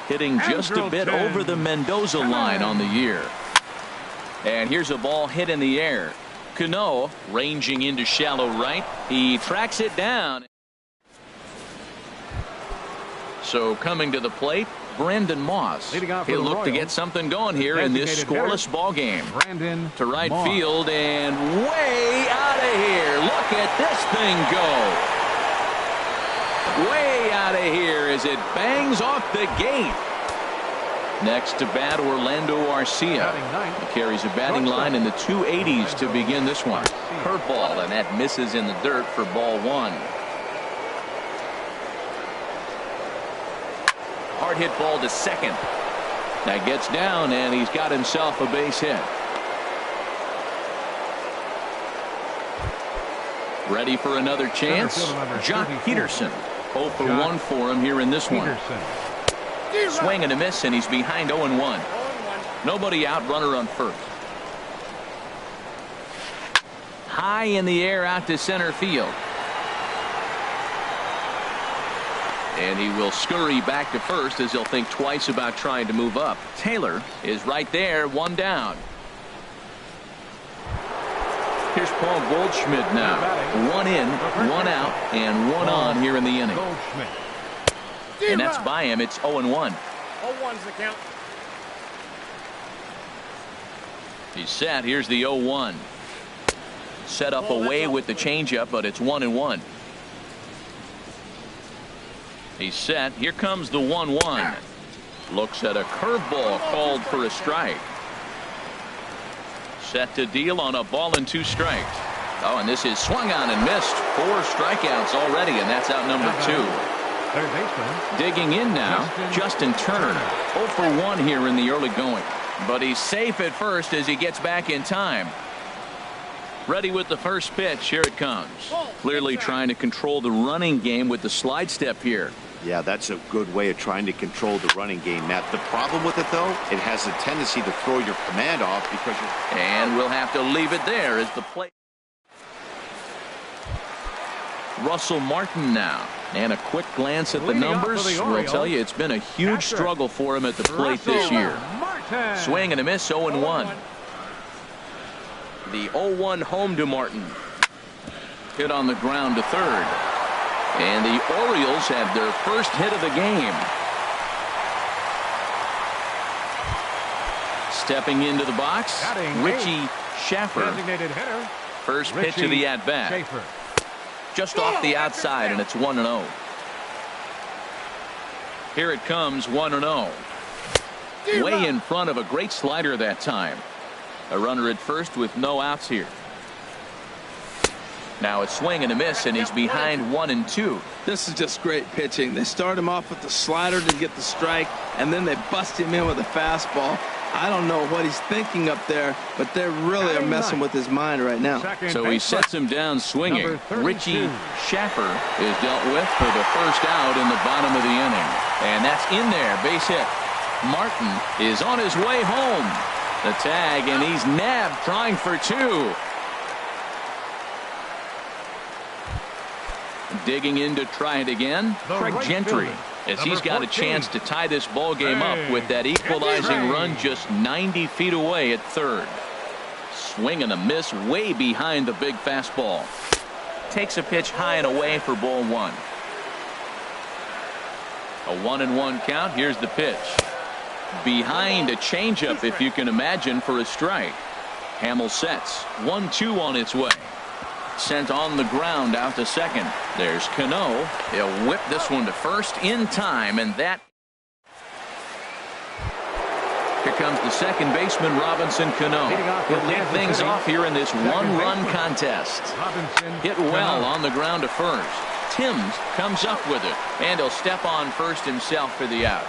hitting just a bit over the Mendoza line on the year. And here's a ball hit in the air. Cano ranging into shallow right. He tracks it down. So coming to the plate, Brandon Moss. He'll look to get something going here in this scoreless ball game. To right field and way out of here. Look at this thing go. Way out of here as it bangs off the gate. Next to bat, Orlando Arcia. He carries a batting line in the 280s to begin this one. Curveball, and that misses in the dirt for ball 1. Hard hit ball to second. That gets down, and he's got himself a base hit. Ready for another chance? Jock Peterson. 0 for 1 for him here in this one. Swing and a miss, and he's behind 0-1. Nobody out, runner on first. High in the air out to center field. And he will scurry back to first as he'll think twice about trying to move up. Taylor is right there, 1 down. Here's Paul Goldschmidt now. 1 in, 1 out, and 1 on here in the inning. And that's by him. It's 0-1. 0-1's the count. He's set. Here's the 0-1. Set up away with the changeup, but it's 1-1. He's set. Here comes the 1-1. Looks at a curveball called for a strike. Set to deal on a ball and 2 strikes. Oh, and this is swung on and missed. 4 strikeouts already, and that's out number 2. Third baseman. Digging in now, Justin Turner. 0 for 1 here in the early going. But he's safe at first as he gets back in time. Ready with the first pitch. Here it comes. Clearly trying to control the running game with the slide step here. Yeah, that's a good way of trying to control the running game, Matt. The problem with it, though, it has a tendency to throw your command off because you're... And we'll have to leave it there as the play. Russell Martin now. And a quick glance at the numbers will tell you it's been a huge struggle for him at the plate this year. Swing and a miss, 0-1. The 0-1 home to Martin. Hit on the ground to third. And the Orioles have their first hit of the game. Stepping into the box, Richie Schaffer. First pitch of the at-bat. Just off the outside, and it's 1-0. Here it comes, 1-0. Way in front of a great slider that time. A runner at first with no outs here. Now a swing and a miss, and he's behind 1-2. This is just great pitching. They start him off with the slider to get the strike, and then they bust him in with a fastball. I don't know what he's thinking up there, but they really are messing with his mind right now. So he sets him down swinging. Richie Schaffer is dealt with for the first out in the bottom of the inning. And that's in there, base hit. Martin is on his way home. The tag, and he's nabbed trying for 2. Digging in to try it again, Craig Gentry, as he's got a chance to tie this ball game up with that equalizing run just 90 feet away at third. Swing and a miss way behind the big fastball. Takes a pitch high and away for ball 1. A 1-1 count. Here's the pitch. Behind a changeup, if you can imagine, for a strike. Hamill sets. 1-2 on its way. Sent on the ground out to second. There's Cano. He'll whip this one to first in time, and that. Here comes the second baseman, Robinson Cano. He'll lead things off here in this one-run contest. Hit well on the ground to first. Timms comes up with it, and he'll step on first himself for the out.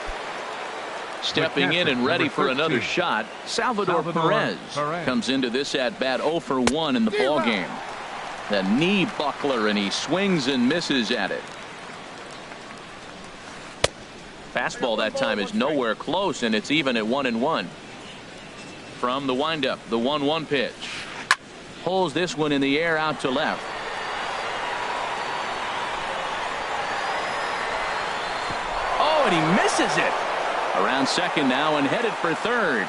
Stepping in and ready for another shot, Salvador Perez comes into this at-bat 0 for 1 in the ballgame. The knee buckler, and he swings and misses at it. Fastball that time is nowhere close, and it's even at 1-1. From the windup, the 1-1 pitch. Pulls this one in the air out to left. Oh, and he misses it. Around second now and headed for third.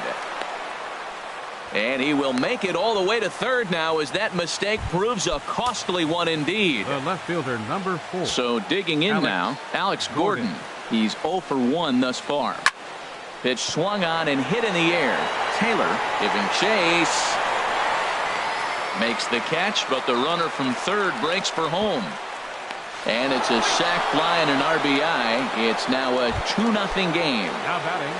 And he will make it all the way to third now, as that mistake proves a costly one indeed. The left fielder, number 4. So digging in now, Alex Gordon. He's 0 for 1 thus far. Pitch swung on and hit in the air. Taylor giving chase. Makes the catch, but the runner from third breaks for home. And it's a sac fly and an RBI. It's now a 2-0 game. Now batting.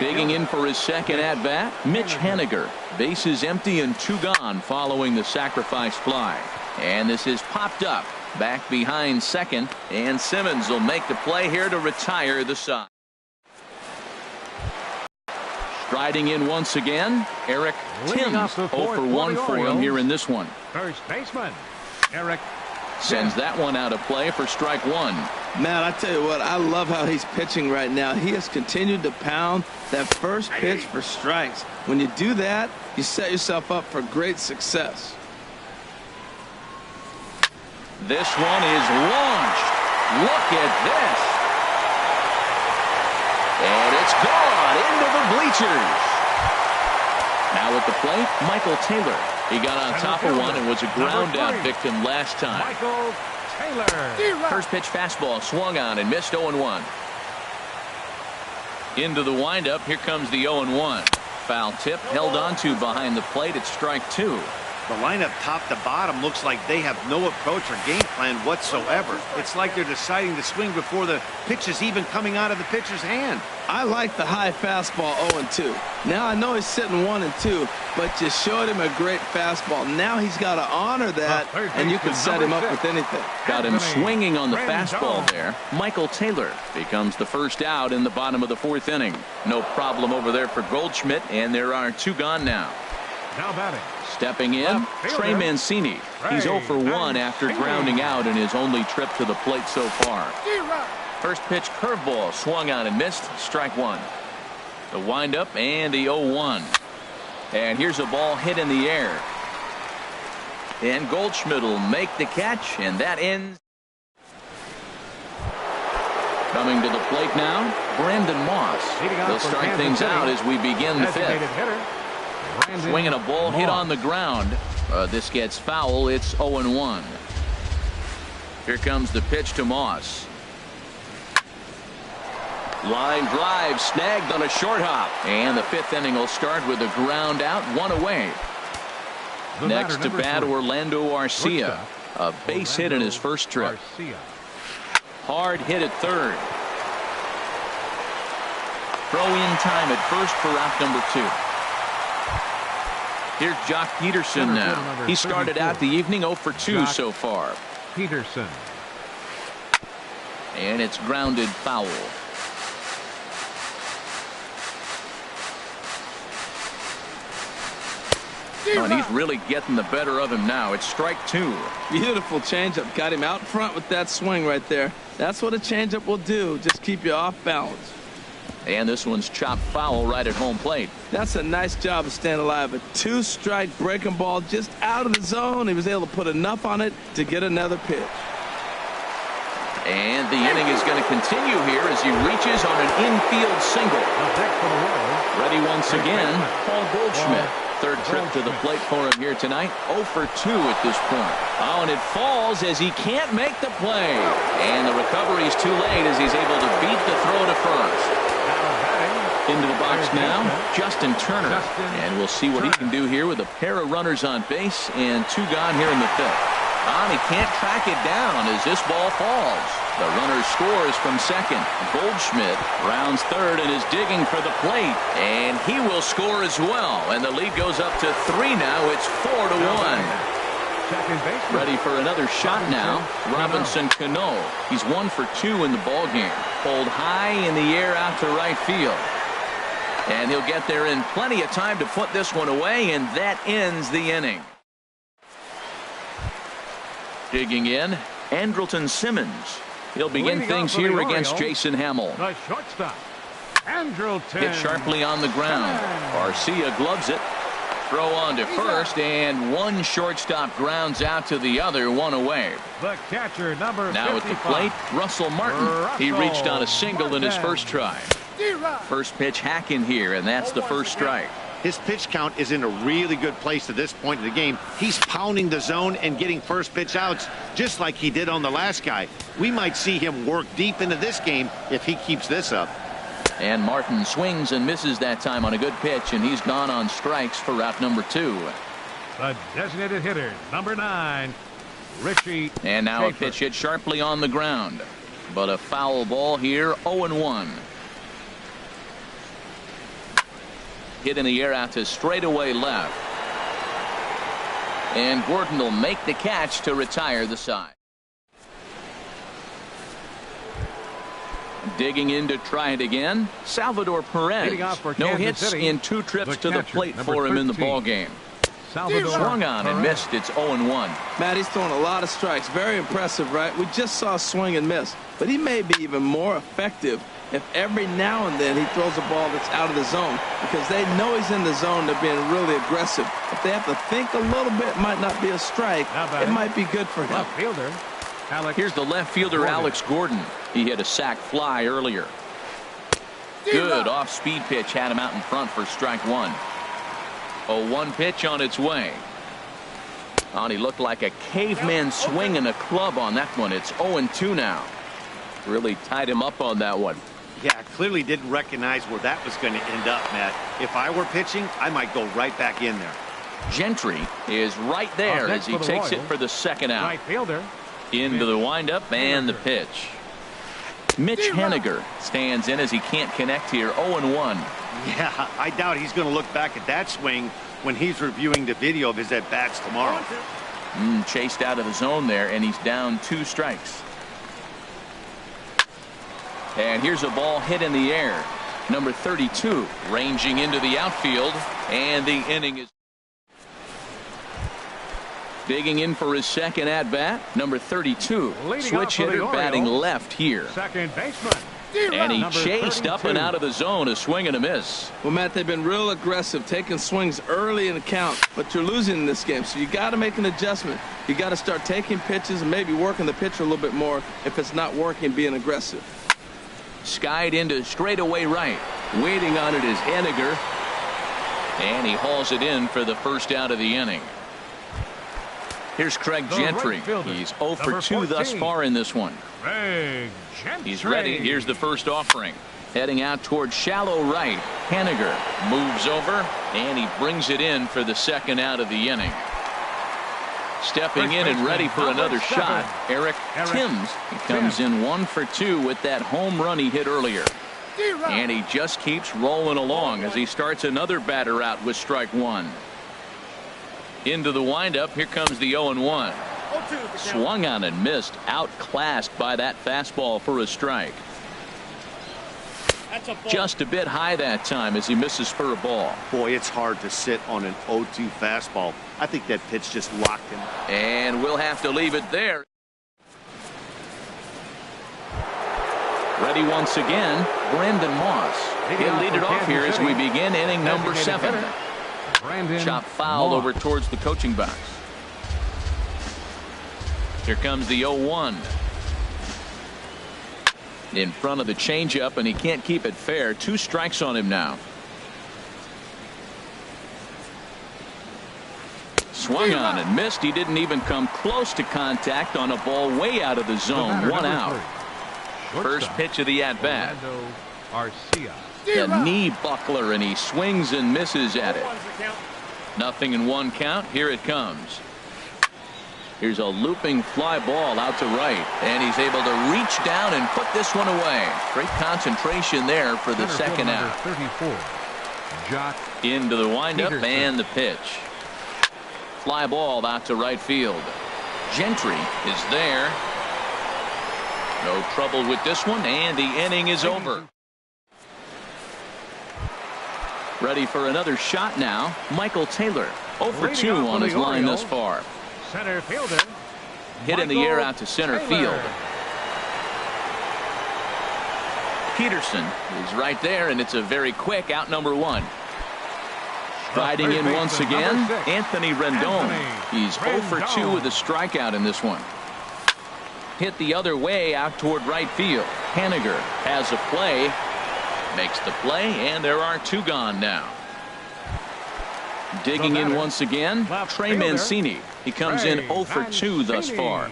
Digging in for his second at-bat, Mitch Haniger. Bases empty and 2 gone following the sacrifice fly. And this is popped up. Back behind second, and Simmons will make the play here to retire the side. Striding in once again, Eric Timms. 0 for 1 for him here in this one. First baseman, Eric sends that one out of play for strike 1. Matt, I tell you what, I love how he's pitching right now. He has continued to pound that first pitch for strikes. When you do that, you set yourself up for great success. This one is launched. Look at this. And it's gone into the bleachers. Now at the plate, Michael Taylor. He got on top of one and was a ground out victim last time. Michael Taylor. First pitch fastball swung on and missed 0-1. Into the windup. Here comes the 0-1. Foul tip held onto behind the plate at strike 2. The lineup top to bottom looks like they have no approach or game plan whatsoever. It's like they're deciding to swing before the pitch is even coming out of the pitcher's hand. I like the high fastball 0-2. Now I know he's sitting 1-2, but you showed him a great fastball. Now he's got to honor that, and you can set him up with anything. Got him swinging on the fastball there. Michael Taylor becomes the first out in the bottom of the 4th inning. No problem over there for Goldschmidt, and there are 2 gone now. Now batting. Stepping in, Trey Mancini. He's 0 for 1 after grounding out in his only trip to the plate so far. First pitch curveball swung on and missed. Strike 1. The windup and the 0-1. And here's a ball hit in the air. And Goldschmidt will make the catch, and that ends. Coming to the plate now, Brandon Moss. He'll start things out as we begin the 5th. Swinging a ball hit on the ground. This gets foul. It's 0-1. Here comes the pitch to Moss. Line drive snagged on a short hop. And the 5th inning will start with a ground out, 1 away. Next to bat, Orlando Arcia. A base hit in his first trip. Hard hit at 3rd. Throw in time at first for out number 2. Here's Jock Peterson now. He started out the evening 0 for 2 so far. Peterson. And it's grounded foul. Oh, and he's really getting the better of him now. It's strike 2. Beautiful changeup. Got him out front with that swing right there. That's what a changeup will do. Just keep you off balance. And this one's chopped foul right at home plate. That's a nice job of staying alive. A 2-strike breaking ball just out of the zone. He was able to put enough on it to get another pitch. And the inning is going to continue here as he reaches on an infield single. Ready once again, Paul Goldschmidt. 3rd trip to the plate for him here tonight. 0 for 2 at this point. Oh, and it falls as he can't make the play. And the recovery's too late as he's able to beat the throw to first. Into the box now, Justin Turner. And we'll see what he can do here with a pair of runners on base and 2 gone here in the 5th. And he can't track it down as this ball falls. The runner scores from 2nd. Goldschmidt rounds 3rd and is digging for the plate. And he will score as well. And the lead goes up to 3 now. It's 4-1. Ready for another shot now. Robinson Cano. He's 1 for 2 in the ballgame. Pulled high in the air out to right field. And he'll get there in plenty of time to put this one away, and that ends the inning. Digging in, Andrelton Simmons. He'll begin things here against Jason Hamill. The shortstop, Andrelton. Hit sharply on the ground. Arcia gloves it. Throw on to first, and one shortstop grounds out to the other, 1 away. The catcher, number 55. Now at the plate, Russell Martin. He reached on a single in his first try. First pitch hack in here, and that's the first strike. His pitch count is in a really good place at this point in the game. He's pounding the zone and getting first pitch outs just like he did on the last guy. We might see him work deep into this game if he keeps this up. And Martin swings and misses that time on a good pitch, and he's gone on strikes for route number 2. The designated hitter, number 9, Richie. And now Schaefer. A pitch hit sharply on the ground. But a foul ball here, 0-1. Hit in the air out to straightaway left. And Gordon will make the catch to retire the side. Digging in to try it again, Salvador Perez. No hits in 2 trips to the plate for him in the ballgame. Swung on and missed. It's 0-1. Matt, he's throwing a lot of strikes. Very impressive, right? We just saw a swing and miss. But he may be even more effective if every now and then he throws a ball that's out of the zone, because they know he's in the zone. They're being really aggressive. If they have to think a little bit, it might not be a strike. It might be good for him. Left fielder, Here's the left fielder, Alex Gordon. He hit a sac fly earlier. Good off-speed pitch had him out in front for strike 1. A 1 pitch on its way. And he looked like a caveman swinging a club on that one. It's 0-2 now. Really tied him up on that one. Yeah, clearly didn't recognize where that was going to end up, Matt. If I were pitching, I might go right back in there. Gentry is right there as he takes it for the second out. Right fielder. Into the windup and the pitch. Mitch Haniger stands in as he can't connect here. 0-1. Yeah, I doubt he's going to look back at that swing when he's reviewing the video of his at-bats tomorrow. Chased out of the zone there, and he's down 2 strikes. And here's a ball hit in the air. Number 32 ranging into the outfield, and the inning is digging in for his second at bat. Number 32, switch hitter, batting left here. Second baseman. And he Number chased 32. up and out of the zone, a swing and a miss. Well, Matt, they've been real aggressive, taking swings early in the count, but you're losing in this game, so you got to make an adjustment. You got to start taking pitches and maybe working the pitcher a little bit more if it's not working, being aggressive. Skied into straightaway right. Waiting on it is Haniger. And he hauls it in for the first out of the inning. Here's Craig Gentry. He's 0 for 2 thus far in this one. Craig Gentry. He's ready. Here's the first offering. Heading out towards shallow right. Haniger moves over, and he brings it in for the second out of the inning. Stepping in and ready for another shot, Eric Timms. He comes in 1 for 2 with that home run he hit earlier. And he just keeps rolling along as he starts another batter out with strike 1. Into the windup. Here comes the 0-1. Swung on and missed. Outclassed by that fastball for a strike. Just a bit high that time as he misses for a ball. Boy, it's hard to sit on an 0-2 fastball. I think that pitch just locked him. And we'll have to leave it there. Ready once again, Brandon Moss. He'll lead it off here as we begin inning number 7. Chop foul over towards the coaching box. Here comes the 0-1. In front of the changeup, and he can't keep it fair. 2 strikes on him now. Swung on and missed. He didn't even come close to contact on a ball way out of the zone. 1 out. First pitch of the at-bat. A knee buckler, and he swings and misses at it. 0-1 count. Here it comes. Here's a looping fly ball out to right, and he's able to reach down and put this one away. Great concentration there for the second out. 34. Into the windup and the pitch. Fly ball out to right field. Gentry is there. No trouble with this one, and the inning is over. Ready for another shot now. Michael Taylor, 0 for 2 on his line thus far. Center fielder. Hit in the air out to center field. Peterson is right there, and it's a very quick out. Number 1. Riding in once again, Anthony Rendon. He's 0 for 2 with a strikeout in this one. Hit the other way out toward right field. Haniger has a play. Makes the play, and there are 2 gone now. Digging in once again, Trey Mancini. He comes in 0 for 2 thus far.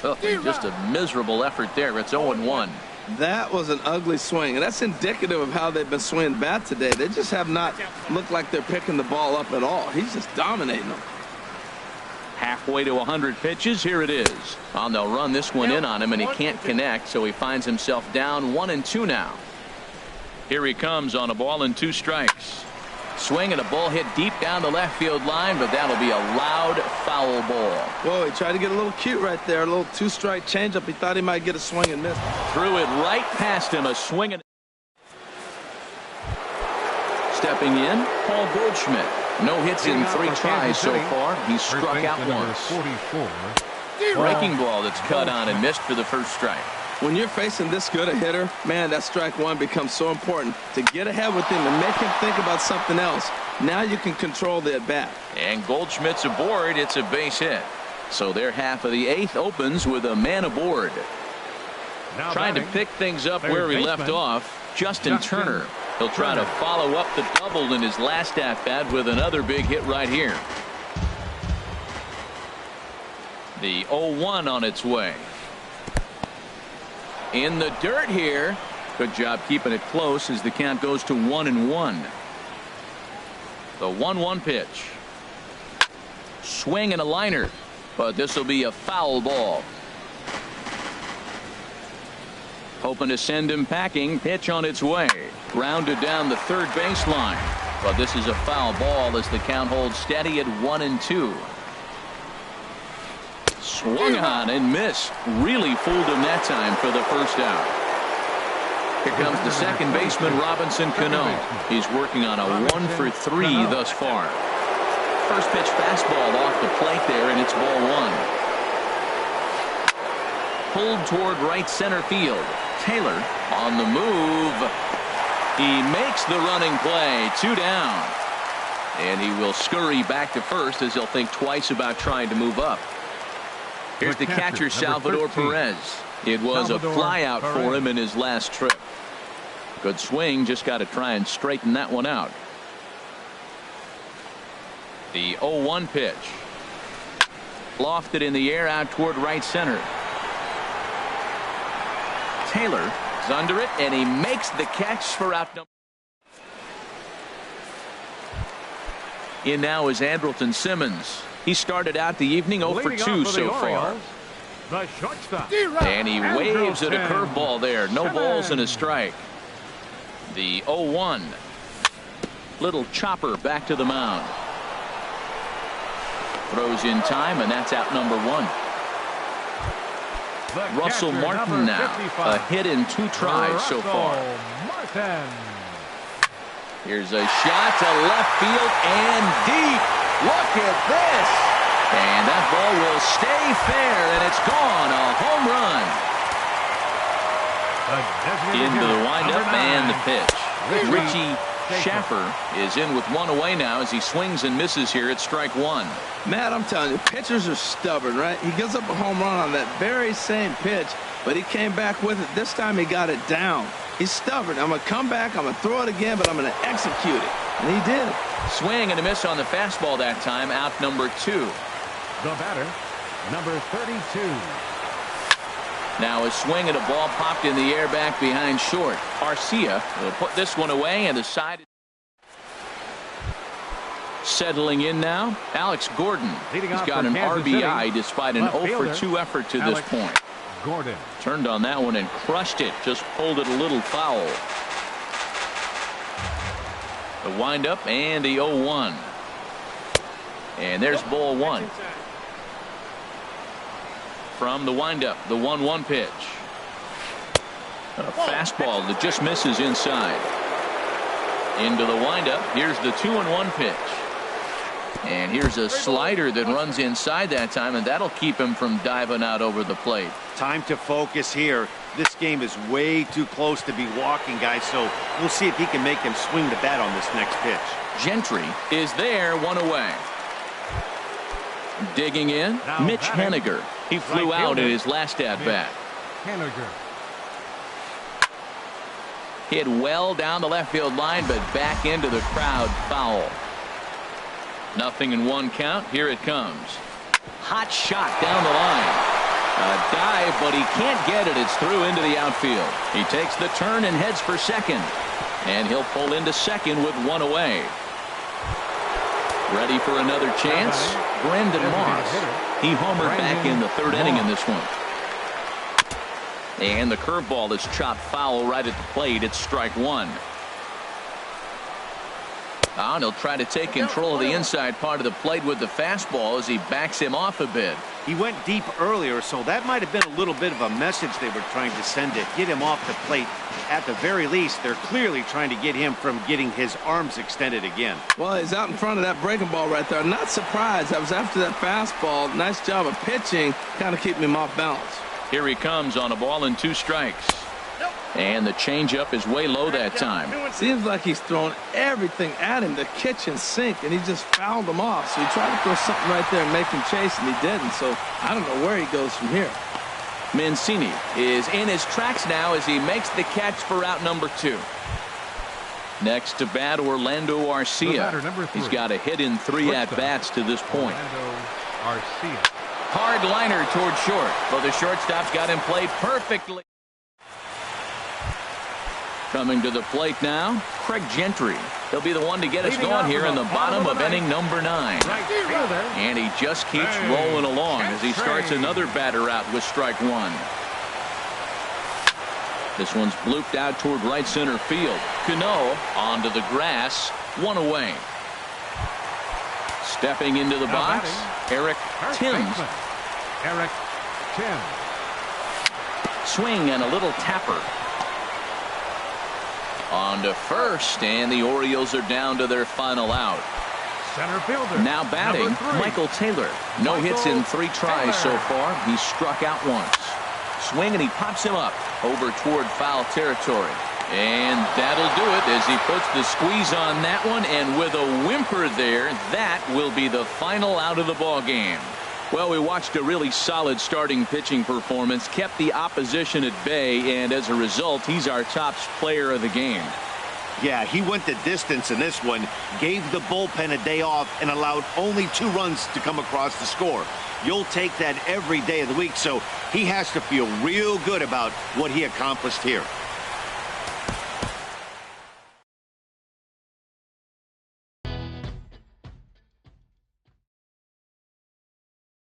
Oh, just a miserable effort there. It's 0-1. That was an ugly swing, and that's indicative of how they've been swinging bat today. They just have not looked like they're picking the ball up at all. He's just dominating them. Halfway to 100 pitches. Here it is. And they'll run this one in on him, and he can't connect, so he finds himself down 1-2 now. Here he comes on a ball and 2 strikes. Swing and a ball hit deep down the left field line, but that'll be a loud foul ball. Whoa, he tried to get a little cute right there. A little 2-strike changeup. He thought he might get a swing and miss. Threw it right past him. A swing and stepping in, Paul Goldschmidt. No hits in 3 tries so far. He's struck out once. 44. Breaking ball that's cut on and missed for the first strike. When you're facing this good a hitter, man, that strike 1 becomes so important to get ahead with him and make him think about something else. Now you can control the at-bat. And Goldschmidt's aboard. It's a base hit. So their half of the 8th opens with a man aboard. Now Trying to batting, pick things up third where he baseman, left off, Justin Turner. He'll try to follow up the double in his last at-bat with another big hit right here. The 0-1 on its way. In the dirt here. Good job keeping it close as the count goes to 1-1. The 1-1 pitch. Swing and a liner, but this will be a foul ball. Hoping to send him packing. Pitch on its way. Grounded down the third baseline. But this is a foul ball as the count holds steady at 1-2. Swung on and missed. Really fooled him that time for the first out. Here comes the second baseman, Robinson Cano. He's working on a 1-for-3 thus far. First pitch fastball off the plate there, and it's ball one. Pulled toward right center field. Taylor on the move. He makes the running play. 2 down. And he will scurry back to first as he'll think twice about trying to move up. Here's the catcher, Salvador Perez. It was a flyout for him in his last trip. Good swing. Just got to try and straighten that one out. The 0-1 pitch. Lofted in the air out toward right center. Taylor is under it, and he makes the catch for out number. In now is Andrelton Simmons. He started out the evening 0-for-2 so far. The shortstop. And he waves at a curveball there. No balls and a strike. The 0-1. Little chopper back to the mound. Throws in time, and that's out number 1. Russell Martin now. A hit in 2 tries so far. Here's a shot to left field and deep. Look at this. And that ball will stay fair, and it's gone. A home run. Into the windup and the pitch. Richie Schaffer is in with 1 away now as he swings and misses here at strike 1. Matt, I'm telling you, pitchers are stubborn, right? He gives up a home run on that very same pitch, but he came back with it. This time he got it down. He's stubborn. I'm going to come back, I'm going to throw it again, but I'm going to execute it. And he did. Swing and a miss on the fastball that time. Out number 2. The batter, number 32. Now a swing and a ball popped in the air back behind short. Arcia will put this one away, and the side. Settling in now, Alex Gordon. He's got an RBI despite an 0-for-2 effort to this point. Gordon turned on that one and crushed it. Just pulled it a little foul. The windup and the 0-1. And there's ball 1. From the windup, the 1-1 pitch. A fastball that just misses inside. Into the windup. Here's the 2-1 pitch. And here's a slider that runs inside that time, and that'll keep him from diving out over the plate. Time to focus here. This game is way too close to be walking, guys, so we'll see if he can make him swing the bat on this next pitch. Gentry is there, 1 away. Digging in, now Mitch Haniger. He flew out in his last at-bat. Haniger. Hit well down the left field line, but back into the crowd, foul. 0-1 count. Here it comes. Hot shot down the line. A dive, but he can't get it. It's through into the outfield. He takes the turn and heads for second. And he'll pull into second with 1 away. Ready for another chance? Brendan Moss. He homered back in the 3rd inning in this one. And the curveball is chopped foul right at the plate. It's strike 1. And he'll try to take control of the inside part of the plate with the fastball as he backs him off a bit. He went deep earlier, so that might have been a little bit of a message they were trying to send to get him off the plate. At the very least, they're clearly trying to get him from getting his arms extended again. Well, he's out in front of that breaking ball right there. Not surprised. I was after that fastball. Nice job of pitching, kind of keeping him off balance. Here he comes on a ball and 2 strikes. And the changeup is way low that time. Seems like he's thrown everything at him, the kitchen sink, and he just fouled him off. So he tried to throw something right there and make him chase, and he didn't. So I don't know where he goes from here. Mancini is in his tracks now as he makes the catch for out number 2. Next to bat, Orlando Arcia. He's got a hit in 3 at-bats to this point. Arcia. Hard liner toward short. Well, the shortstop's got him played perfectly. Coming to the plate now, Craig Gentry. He'll be the one to get us going here in the bottom of inning number 9. Right fielder. And he just keeps Hey, rolling along as he starts Gentry. another batter out with strike 1. This one's blooped out toward right center field. Cano onto the grass, 1 away. Stepping into the Now box, batting, Eric first Timms. baseman, Eric Timms. Swing and a little tapper. On to first, and the Orioles are down to their final out. Center fielder. Now batting, number 3. Michael Taylor. No hits in 3 tries so Taylor. far. He's struck out once. Swing, and he pops him up over toward foul territory. And that'll do it as he puts the squeeze on that one, and with a whimper there, that will be the final out of the ball game. Well, we watched a really solid starting pitching performance, kept the opposition at bay, and as a result, he's our top player of the game. Yeah, he went the distance in this one, gave the bullpen a day off, and allowed only 2 runs to come across the score. You'll take that every day of the week, so he has to feel real good about what he accomplished here.